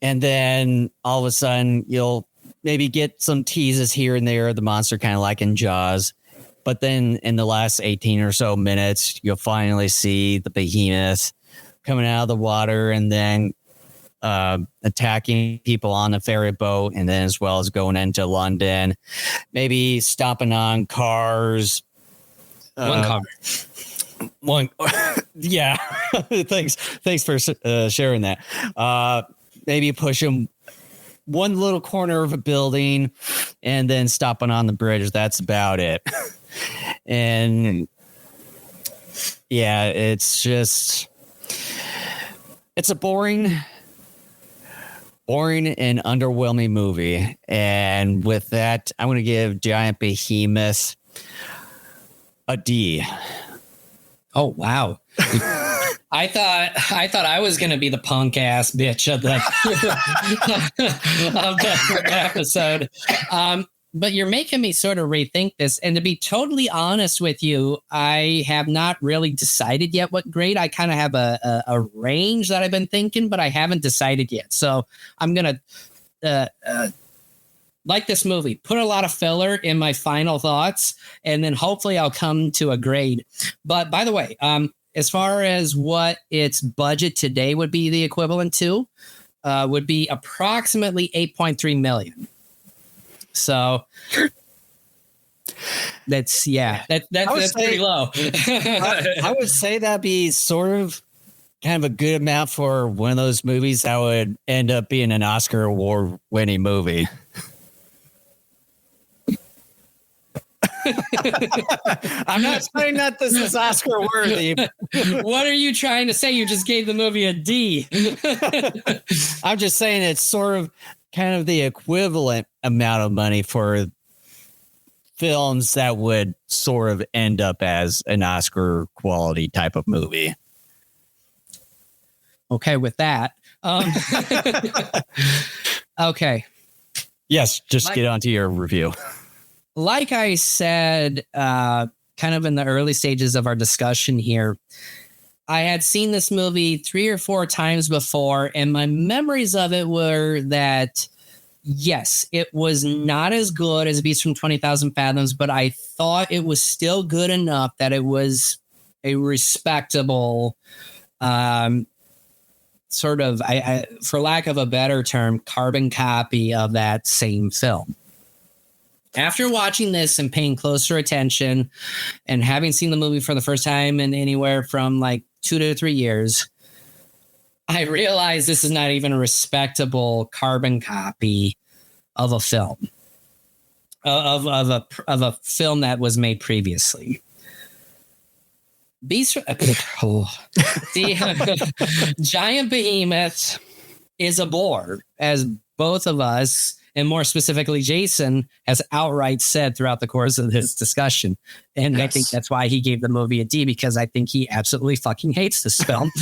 And then all of a sudden you'll maybe get some teases here and there, the monster kind of like in Jaws. But then in the last 18 or so minutes, you'll finally see the behemoth coming out of the water and then attacking people on the ferry boat, and then as well as going into London, maybe stomping on cars. One. Yeah. Thanks for sharing that. Maybe pushing one little corner of a building and then stopping on the bridge. That's about it. And yeah, it's a boring and underwhelming movie. And with that, I'm going to give Giant Behemoth a D. Oh, wow. I thought I was going to be the punk ass bitch of the episode. But you're making me sort of rethink this. And to be totally honest with you, I have not really decided yet what grade. I kind of have a range that I've been thinking, but I haven't decided yet. So I'm going to, like this movie, put a lot of filler in my final thoughts, and then hopefully I'll come to a grade. But by the way, as far as what its budget today would be the equivalent to, would be approximately $8.3 million. So that's pretty low. I would say that'd be sort of kind of a good amount for one of those movies that would end up being an Oscar award winning movie. I'm not saying that this is Oscar worthy. What are you trying to say? You just gave the movie a D. I'm just saying it's sort of kind of the equivalent amount of money for films that would sort of end up as an Oscar quality type of movie. Okay, with that. Okay. Yes, just get onto your review. Like I said, kind of in the early stages of our discussion here, I had seen this movie 3 or 4 times before, and my memories of it were that, yes, it was not as good as Beast from 20,000 Fathoms, but I thought it was still good enough that it was a respectable sort of, for lack of a better term, carbon copy of that same film. After watching this and paying closer attention and having seen the movie for the first time in anywhere from like 2 to 3 years, I realized this is not even a respectable carbon copy of a film, of a film that was made previously. Giant Behemoth is a bore, as both of us, and more specifically Jason, has outright said throughout the course of this discussion. And yes. I think that's why he gave the movie a D, because I think he absolutely fucking hates this film.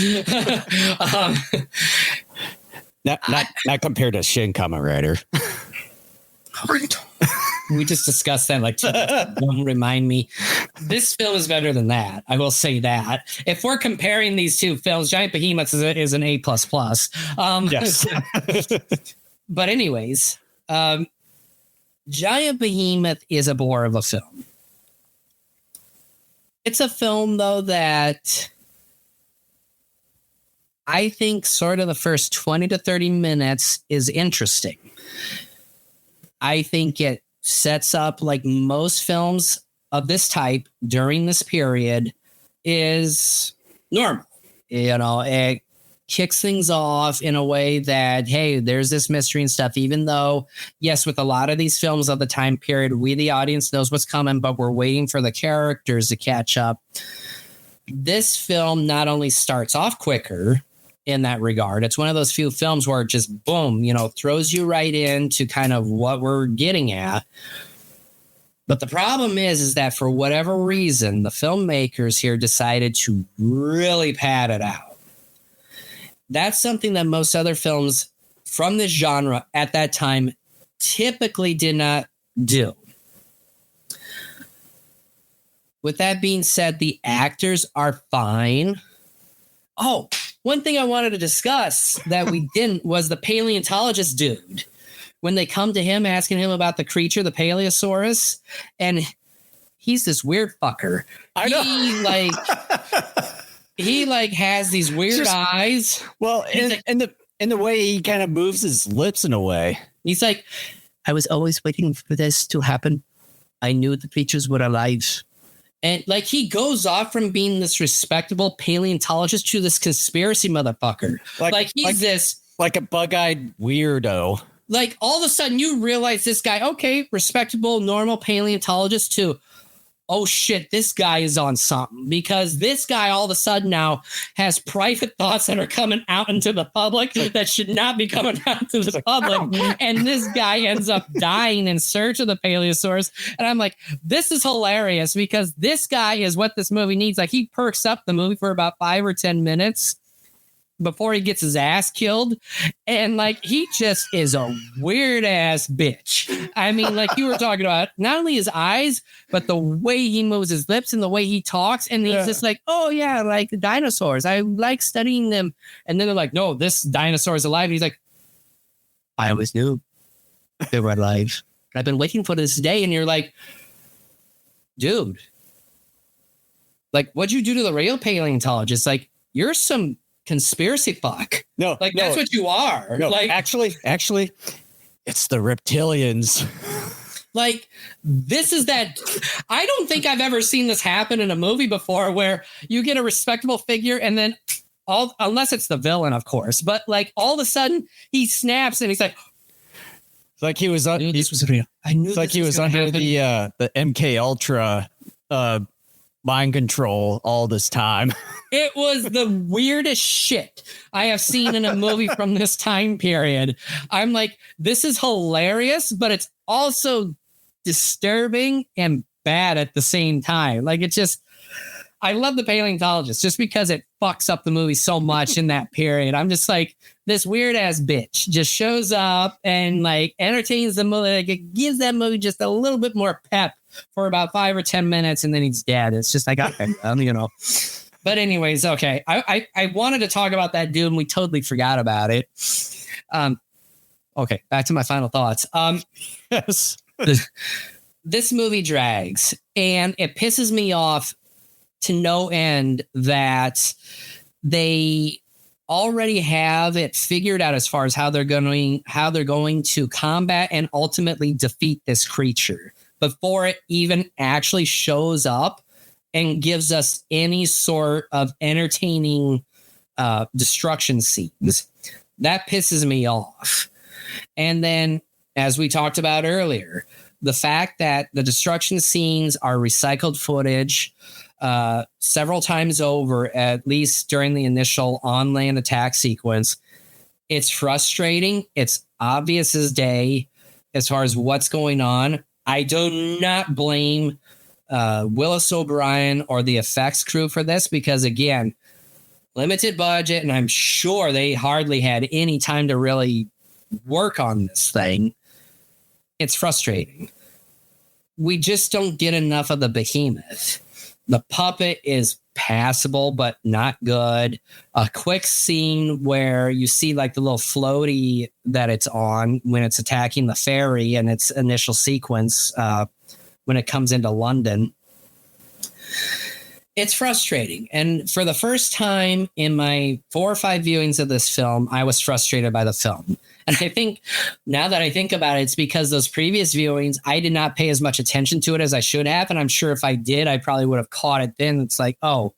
Not compared to Shin Kamen Rider. We just discussed that like don't remind me. This film is better than that. I will say that. If we're comparing these two films, Giant Behemoth is an A++. Yes. But anyways, Giant Behemoth is a bore of a film. It's a film, though, that I think sort of the first 20 to 30 minutes is interesting. I think it sets up, like most films of this type during this period, is normal. You know, it kicks things off in a way that, hey, there's this mystery and stuff, even though, yes, with a lot of these films of the time period, we, the audience, knows what's coming, but we're waiting for the characters to catch up. This film not only starts off quicker in that regard, it's one of those few films where it just, boom, you know, throws you right into kind of what we're getting at. But the problem is that for whatever reason, the filmmakers here decided to really pad it out. That's something that most other films from this genre at that time typically did not do. With that being said, the actors are fine. Oh, one thing I wanted to discuss that we didn't was the paleontologist dude. When they come to him asking him about the creature, the Paleosaurus, and he's this weird fucker. I know. He has these weird eyes. Well, and the way he kind of moves his lips in a way. He's like, I was always waiting for this to happen. I knew the creatures were alive. And like he goes off from being this respectable paleontologist to this conspiracy motherfucker. Like a bug-eyed weirdo. Like all of a sudden you realize this guy, okay, respectable, normal paleontologist too. Oh shit, this guy is on something, because this guy all of a sudden now has private thoughts that are coming out into the public that should not be coming out to the public. And this guy ends up dying in search of the Paleosaurus. And I'm like, this is hilarious, because this guy is what this movie needs. Like he perks up the movie for about 5 or 10 minutes before he gets his ass killed. And like he just is a weird ass bitch. I mean, like you were talking about, not only his eyes, but the way he moves his lips and the way he talks. And he's just like, oh yeah, like the dinosaurs, I like studying them. And then they're like, no, this dinosaur is alive. And he's like, I always knew they were alive. I've been waiting for this day. And you're like, dude, like what'd you do to the real paleontologist? Like you're some conspiracy fuck. That's what you are. No, like actually, it's the reptilians. Like this is that. I don't think I've ever seen this happen in a movie before, where you get a respectable figure and then unless it's the villain, of course, but like all of a sudden he snaps and he's like, it's like he was this was real. I knew it's like he was under the MK Ultra mind control all this time. It was the weirdest shit I have seen in a movie from this time period. I'm like, this is hilarious, but it's also disturbing and bad at the same time. Like it's just, I love the paleontologist just because it fucks up the movie so much in that period. I'm just like, this weird ass bitch just shows up and like entertains the movie. Like it gives that movie just a little bit more pep for about 5 or 10 minutes, and then he's dead. It's just like, you know. But anyways, okay. I wanted to talk about that dude, and we totally forgot about it. Okay, back to my final thoughts. Yes. This movie drags, and it pisses me off to no end that they already have it figured out as far as how they're going to combat and ultimately defeat this creature before it even actually shows up and gives us any sort of entertaining destruction scenes. That pisses me off. And then, as we talked about earlier, the fact that the destruction scenes are recycled footage several times over, at least during the initial on-land attack sequence, it's frustrating. It's obvious as day as far as what's going on. I do not blame Willis O'Brien or the effects crew for this, because again, limited budget, and I'm sure they hardly had any time to really work on this thing. It's frustrating. We just don't get enough of the behemoth. The puppet is passable, but not good. A quick scene where you see like the little floaty that it's on when it's attacking the ferry in its initial sequence when it comes into London. It's frustrating. And for the first time in my 4 or 5 viewings of this film, I was frustrated by the film. And I think now that I think about it, it's because those previous viewings, I did not pay as much attention to it as I should have. And I'm sure if I did, I probably would have caught it then. It's like, oh,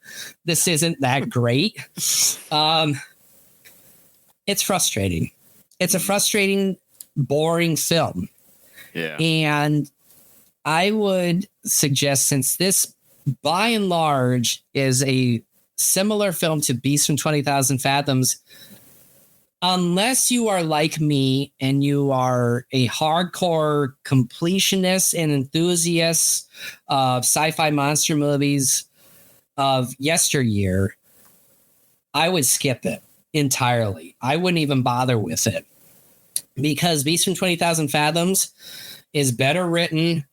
this isn't that great. It's frustrating. It's a frustrating, boring film. Yeah. And I would suggest, since this by and large is a similar film to Beast from 20,000 Fathoms, unless you are like me and you are a hardcore completionist and enthusiast of sci-fi monster movies of yesteryear, I would skip it entirely. I wouldn't even bother with it, because Beast from 20,000 Fathoms is better written.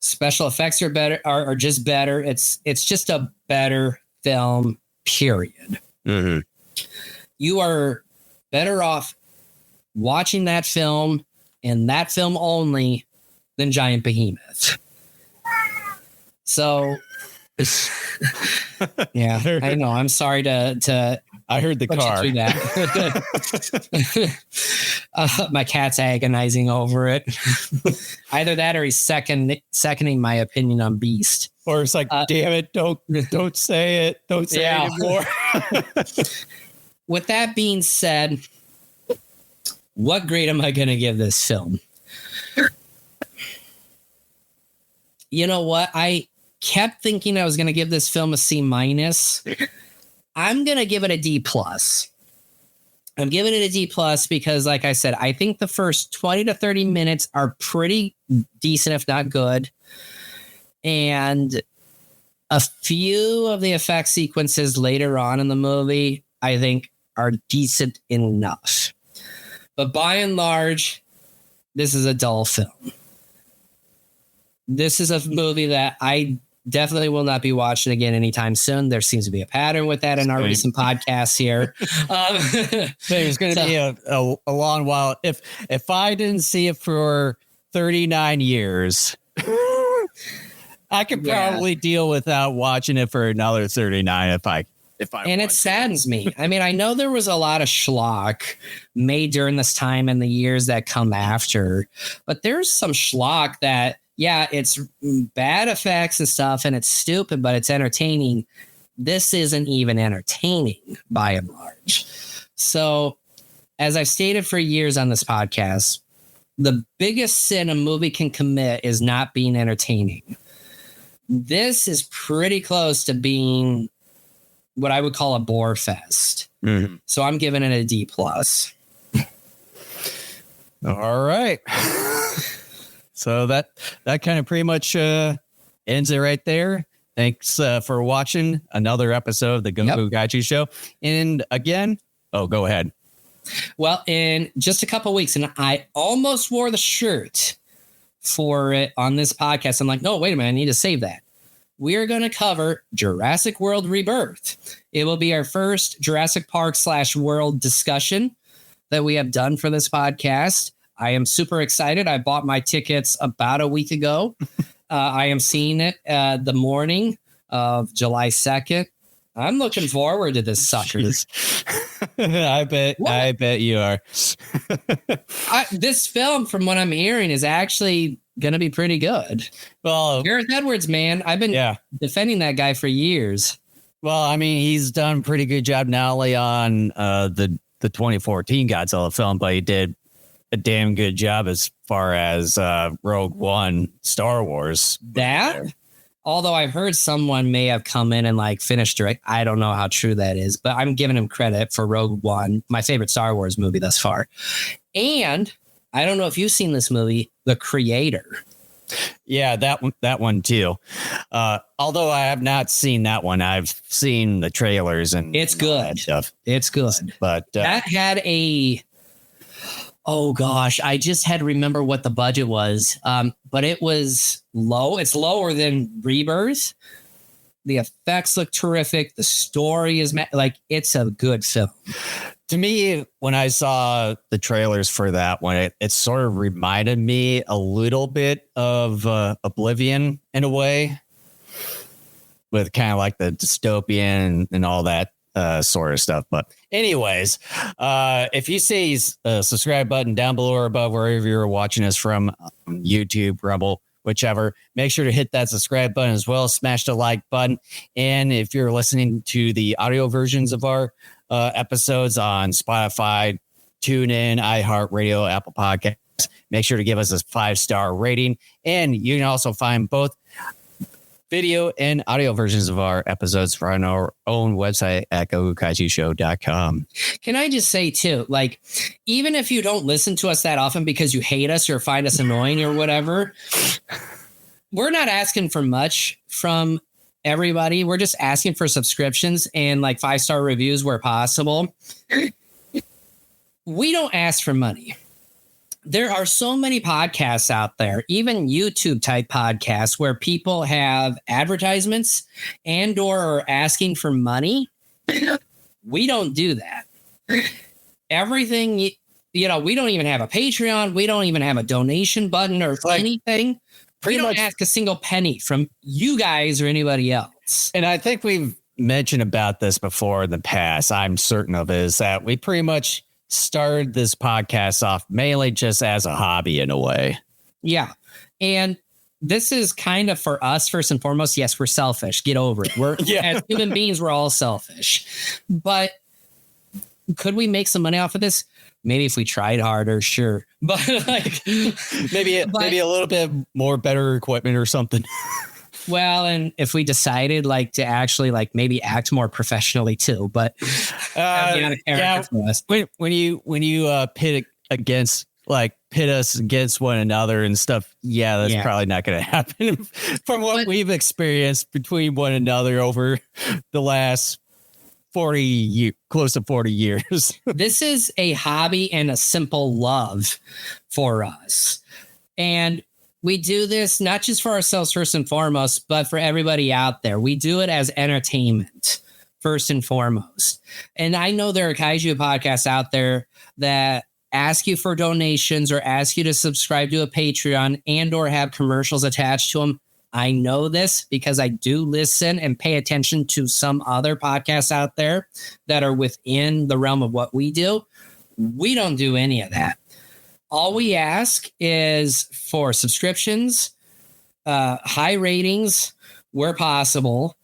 Special effects are better, are just better. It's just a better film, period. Mm-hmm. You are better off watching that film and that film only than Giant Behemoth. So, yeah, I know. I'm sorry to I heard the car. My cat's agonizing over it. Either that or he's seconding my opinion on Beast. Or it's like, damn it, don't say it. Don't say it anymore. With that being said, what grade am I going to give this film? You know what? I kept thinking I was going to give this film a C-. I'm going to give it a D+. I'm giving it a D+ because, like I said, I think the first 20 to 30 minutes are pretty decent, if not good. And a few of the effect sequences later on in the movie, I think, are decent enough. But by and large, this is a dull film. This is a movie that I definitely will not be watching again anytime soon. There seems to be a pattern with that in our recent podcasts here. There's going to be a long while. If I didn't see it for 39 years, I could probably deal without watching it for another 39 if I and it saddens me. I mean, I know there was a lot of schlock made during this time and the years that come after, but there's some schlock that, yeah, it's bad effects and stuff, and it's stupid, but it's entertaining. This isn't even entertaining by and large. So, as I've stated for years on this podcast, the biggest sin a movie can commit is not being entertaining. This is pretty close to being what I would call a bore fest. Mm-hmm. So I'm giving it a D+. All right. So that kind of pretty much ends it right there. Thanks for watching another episode of the Kaiju Show. And again, go ahead. Well, in just a couple of weeks, and I almost wore the shirt for it on this podcast. I'm like, no, wait a minute, I need to save that. We are going to cover Jurassic World Rebirth. It will be our first Jurassic Park /World discussion that we have done for this podcast. I am super excited. I bought my tickets about a week ago. I am seeing it the morning of July 2nd. I'm looking forward to this sucker. I bet you are. This film, from what I'm hearing, is actually going to be pretty good. Well, Gareth Edwards, man, I've been defending that guy for years. Well, I mean, he's done a pretty good job not only on the 2014 Godzilla film, but he did a damn good job as far as Rogue One Star Wars. Although I've heard someone may have come in and like finished direct. I don't know how true that is, but I'm giving him credit for Rogue One, my favorite Star Wars movie thus far. And I don't know if you've seen this movie, The Creator. Yeah, that one too. Although I have not seen that one, I've seen the trailers and it's good stuff. It's good, but that had a. Oh gosh, I just had to remember what the budget was. But it was low. It's lower than Rebirth. The effects look terrific. The story is like it's a good film. To me, when I saw the trailers for that one, it sort of reminded me a little bit of Oblivion in a way, with kind of like the dystopian and all that sort of stuff. But anyways, if you see a subscribe button down below or above, wherever you're watching us from, YouTube, Rumble, whichever, make sure to hit that subscribe button as well. Smash the like button. And if you're listening to the audio versions of our episodes on Spotify, TuneIn, iHeartRadio, Apple Podcasts, make sure to give us a 5-star rating. And you can also find both video and audio versions of our episodes on our own website at GoGoKaijuShow.com. Can I just say too, like, even if you don't listen to us that often because you hate us or find us annoying or whatever, we're not asking for much from everybody. We're just asking for subscriptions and like 5-star reviews where possible. We don't ask for money. There are so many podcasts out there, even YouTube type podcasts, where people have advertisements and or are asking for money. We don't do that. Everything, we don't even have a Patreon. We don't even have a donation button or anything. We don't ask a single penny from you guys or anybody else. And I think we've mentioned about this before in the past, I'm certain of it, is that we pretty much started this podcast off mainly just as a hobby in a way. Yeah. And this is kind of for us, first and foremost. Yes, we're selfish. Get over it. We're as human beings, we're all selfish. But could we make some money off of this? Maybe if we tried harder, sure. But like maybe a little bit more better equipment or something. Well, and if we decided like to actually like maybe act more professionally too, but when you pit us against one another and stuff, that's probably not going to happen. From what we've experienced between one another over the last close to 40 years. This is a hobby and a simple love for us. And we do this not just for ourselves first and foremost, but for everybody out there. We do it as entertainment first and foremost. And I know there are kaiju podcasts out there that ask you for donations or ask you to subscribe to a Patreon and or have commercials attached to them. I know this because I do listen and pay attention to some other podcasts out there that are within the realm of what we do. We don't do any of that. All we ask is for subscriptions, high ratings where possible,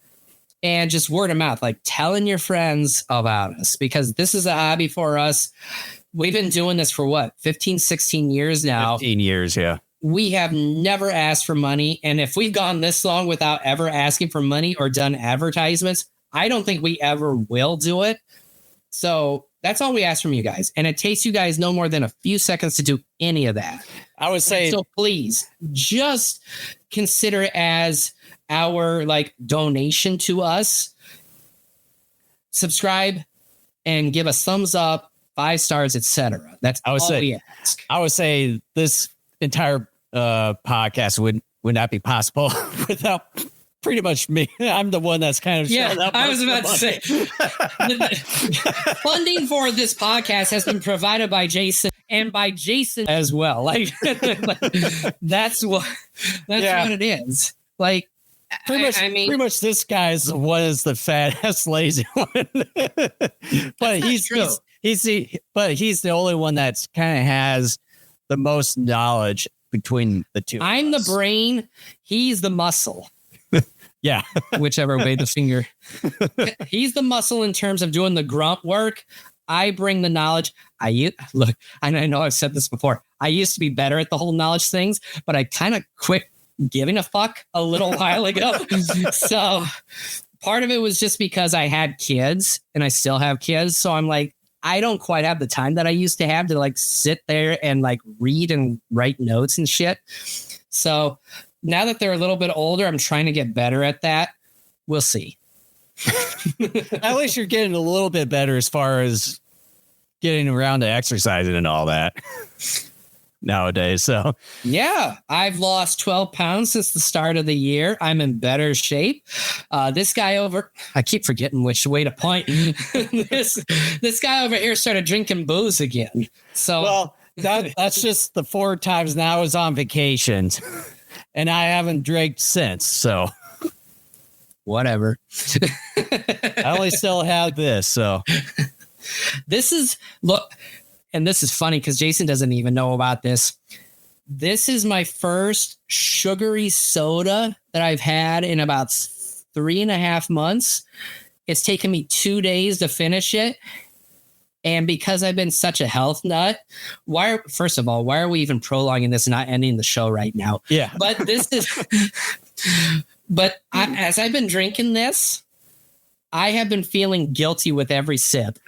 and just word of mouth, like telling your friends about us, because this is a hobby for us. We've been doing this for 15, 16 years now. 15 years, yeah. We have never asked for money. And if we've gone this long without ever asking for money or done advertisements, I don't think we ever will do it. So that's all we ask from you guys. And it takes you guys no more than a few seconds to do any of that. I would say. So please just consider it as our like donation to us. Subscribe and give us thumbs up, 5 stars, etc. That's all we ask. I would say this entire podcast would not be possible without pretty much me. I'm the one that's kind of up. I was about to say funding for this podcast has been provided by Jason and by Jason as well. Like that's what it is. Like pretty much this guy's the one is the fattest lazy one. But he's the only one that's kind of has the most knowledge between the two. I'm the brain, he's the muscle. Yeah. Whichever way the finger. He's the muscle in terms of doing the grunt work. I bring the knowledge. I know I've said this before. I used to be better at the whole knowledge things, but I kind of quit giving a fuck a little while ago. So part of it was just because I had kids and I still have kids. So I'm like, I don't quite have the time that I used to have to like sit there and like read and write notes and shit. So now that they're a little bit older, I'm trying to get better at that. We'll see. At least you're getting a little bit better as far as getting around to exercising and all that nowadays. So yeah, I've lost 12 pounds since the start of the year. I'm in better shape. This guy over, I keep forgetting which way to point. this guy over here started drinking booze again. So well, that's just the 4 times now I was on vacation, and I haven't drank since. So whatever. I only still have this. So this is and this is funny because Jason doesn't even know about this. This is my first sugary soda that I've had in about 3.5 months. It's taken me 2 days to finish it. And because I've been such a health nut, first of all, why are we even prolonging this and not ending the show right now? Yeah. But this is, as I've been drinking this, I have been feeling guilty with every sip.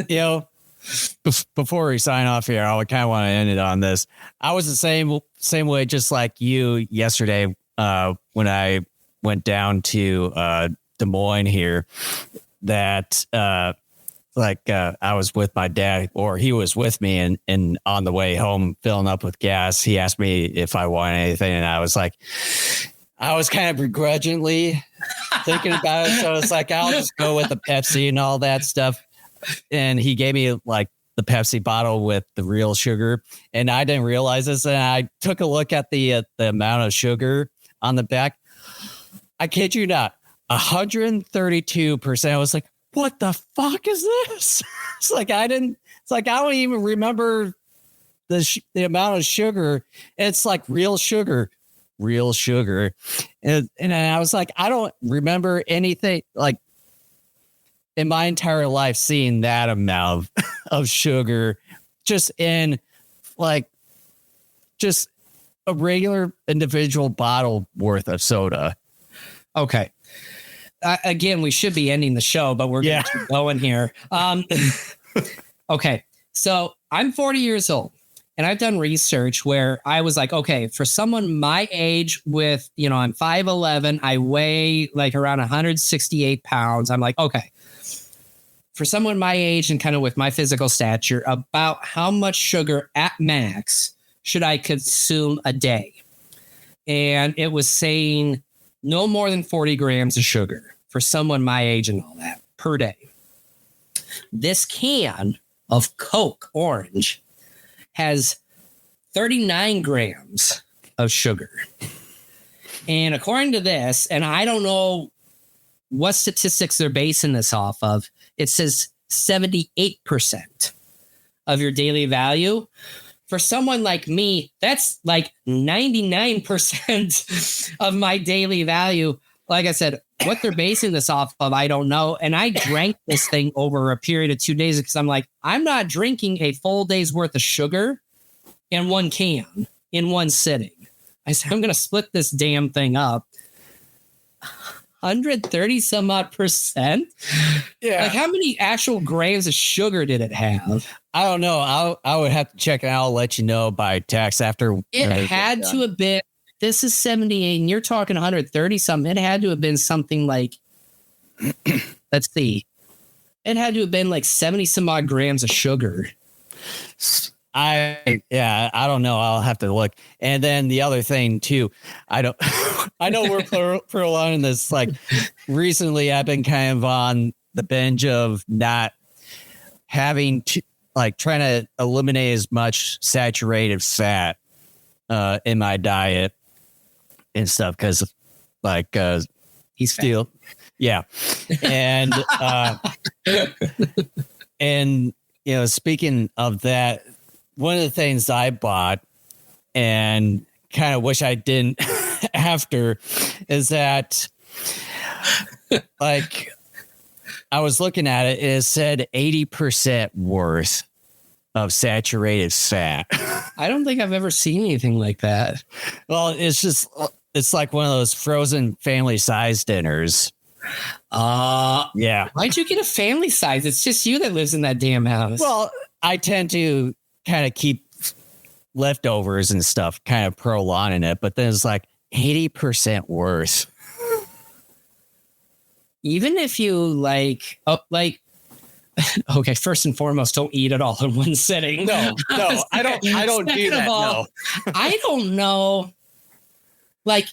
You know, before we sign off here, I kind of want to end it on this. I was the same way, just like you yesterday, when I went down to Des Moines here, that I was with my dad, or he was with me, and on the way home filling up with gas, he asked me if I wanted anything, and I was kind of begrudgingly thinking about it, so it's like, I'll just go with the Pepsi and all that stuff. And he gave me like the Pepsi bottle with the real sugar, and I didn't realize this, and I took a look at the amount of sugar on the back. I kid you not, 132%. I was like, what the fuck is this? It's like I don't even remember the amount of sugar. It's like real sugar. And I was like, I don't remember anything like in my entire life seeing that amount of sugar just in like just a regular individual bottle worth of soda. Okay. Again, we should be ending the show, but we're going to keep going here. Okay. So I'm 40 years old, and I've done research where I was like, okay, for someone my age with, I'm 5'11", I weigh like around 168 pounds. I'm like, okay, for someone my age and kind of with my physical stature, about how much sugar at max should I consume a day? And it was saying no more than 40 grams of sugar for someone my age and all that per day. This can of Coke Orange has 39 grams of sugar. And according to this, and I don't know what statistics they're basing this off of, it says 78% of your daily value. For someone like me, that's like 99% of my daily value. Like I said, what they're basing this off of, I don't know. And I drank this thing over a period of 2 days because I'm like, I'm not drinking a full day's worth of sugar in one can in one sitting. I said, I'm going to split this damn thing up. 130 some odd percent. Yeah. Like, how many actual grams of sugar did it have? I don't know. I would have to check, and I'll let you know by text after. It had to have been. This is 78, and you're talking 130 something. It had to have been something like, let's see. It had to have been like 70 some odd grams of sugar. I don't know. I'll have to look. And then the other thing too, I know we're prolonging this. Like recently I've been kind of on the binge of not having to, like, trying to eliminate as much saturated fat in my diet and stuff. Cause like, he's still, yeah. And, and, speaking of that, one of the things I bought and kind of wish I didn't after is that, like, I was looking at it, it said 80% worth of saturated fat. I don't think I've ever seen anything like that. Well, it's like one of those frozen family size dinners. Yeah. Why'd you get a family size? It's just you that lives in that damn house. Well, I tend to kind of keep leftovers and stuff, kind of prolonging it, but then it's like 80% worse. Even if you okay, first and foremost, don't eat it all in one sitting. No, I don't do that. No. I don't know. Like,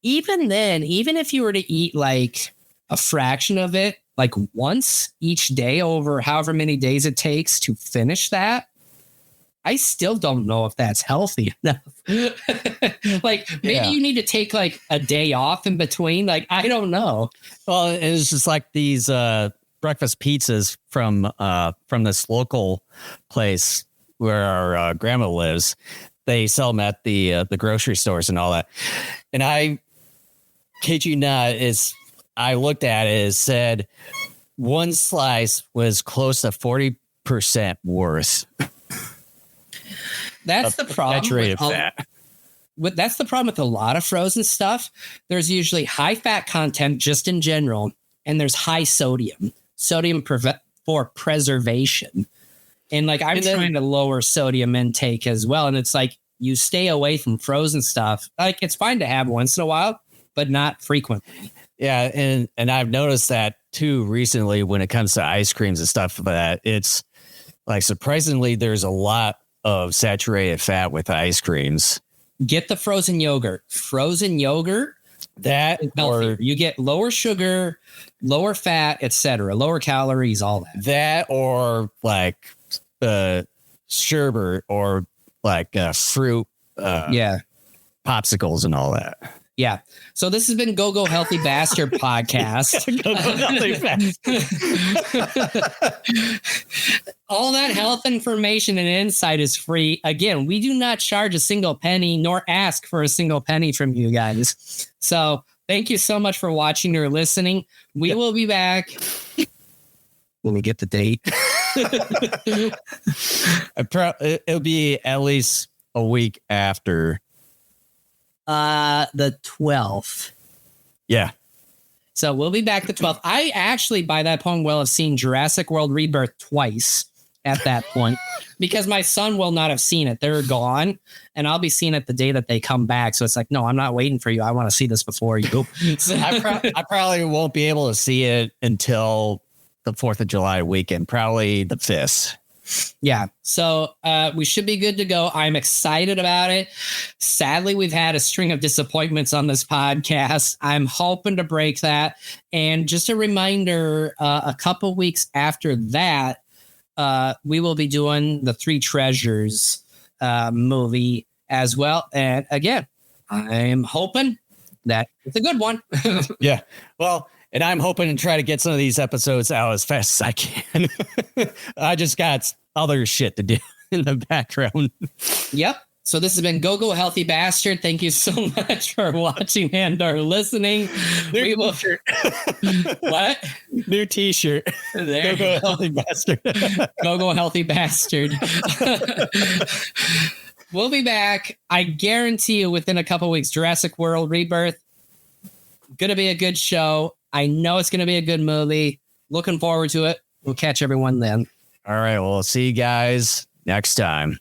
even then, even if you were to eat like a fraction of it, like once each day over however many days it takes to finish that, I still don't know if that's healthy enough. Like, maybe you need to take like a day off in between. Like, I don't know. Well, it's just like these breakfast pizzas from this local place where our grandma lives. They sell them at the grocery stores and all that. And I kid you not, I looked at it and said one slice was close to 40% worse. That's the problem. Saturated fat. That's the problem with a lot of frozen stuff. There's usually high fat content just in general, and there's high sodium for preservation. And like, I'm trying to lower sodium intake as well. And it's like, you stay away from frozen stuff. Like, it's fine to have once in a while, but not frequently. Yeah. And I've noticed that too recently when it comes to ice creams and stuff like that. It's like, surprisingly, there's a lot of saturated fat with ice creams. Get the frozen yogurt. That, or you get lower sugar, lower fat, etc., lower calories, all that. That, or like sherbet, or like fruit, popsicles and all that. Yeah. So this has been Go Healthy Bastard podcast. Go Healthy Bastard. All that health information and insight is free. Again, we do not charge a single penny nor ask for a single penny from you guys. So thank you so much for watching or listening. We will be back. Let me get the date. It'll be at least a week after. The 12th. Yeah. So we'll be back the 12th. I actually, by that point, will have seen Jurassic World Rebirth twice at that point because my son will not have seen it. They're gone, and I'll be seeing it the day that they come back. So it's like, no, I'm not waiting for you. I want to see this before you. So I probably won't be able to see it until the 4th of July weekend, probably the 5th. Yeah. So we should be good to go. I'm excited about it. Sadly, we've had a string of disappointments on this podcast. I'm hoping to break that. And just a reminder, a couple weeks after that, we will be doing the Three Treasures movie as well. And again, I'm hoping that it's a good one. Yeah. Well, and I'm hoping to try to get some of these episodes out as fast as I can. I just got other shit to do in the background. Yep. So this has been Go Healthy Bastard. Thank you so much for watching and or listening. New t-shirt. What? New t-shirt. There Go Healthy Bastard. Go Healthy Bastard. We'll be back. I guarantee you within a couple weeks, Jurassic World Rebirth. Gonna be a good show. I know it's going to be a good movie. Looking forward to it. We'll catch everyone then. All right. Well, see you guys next time.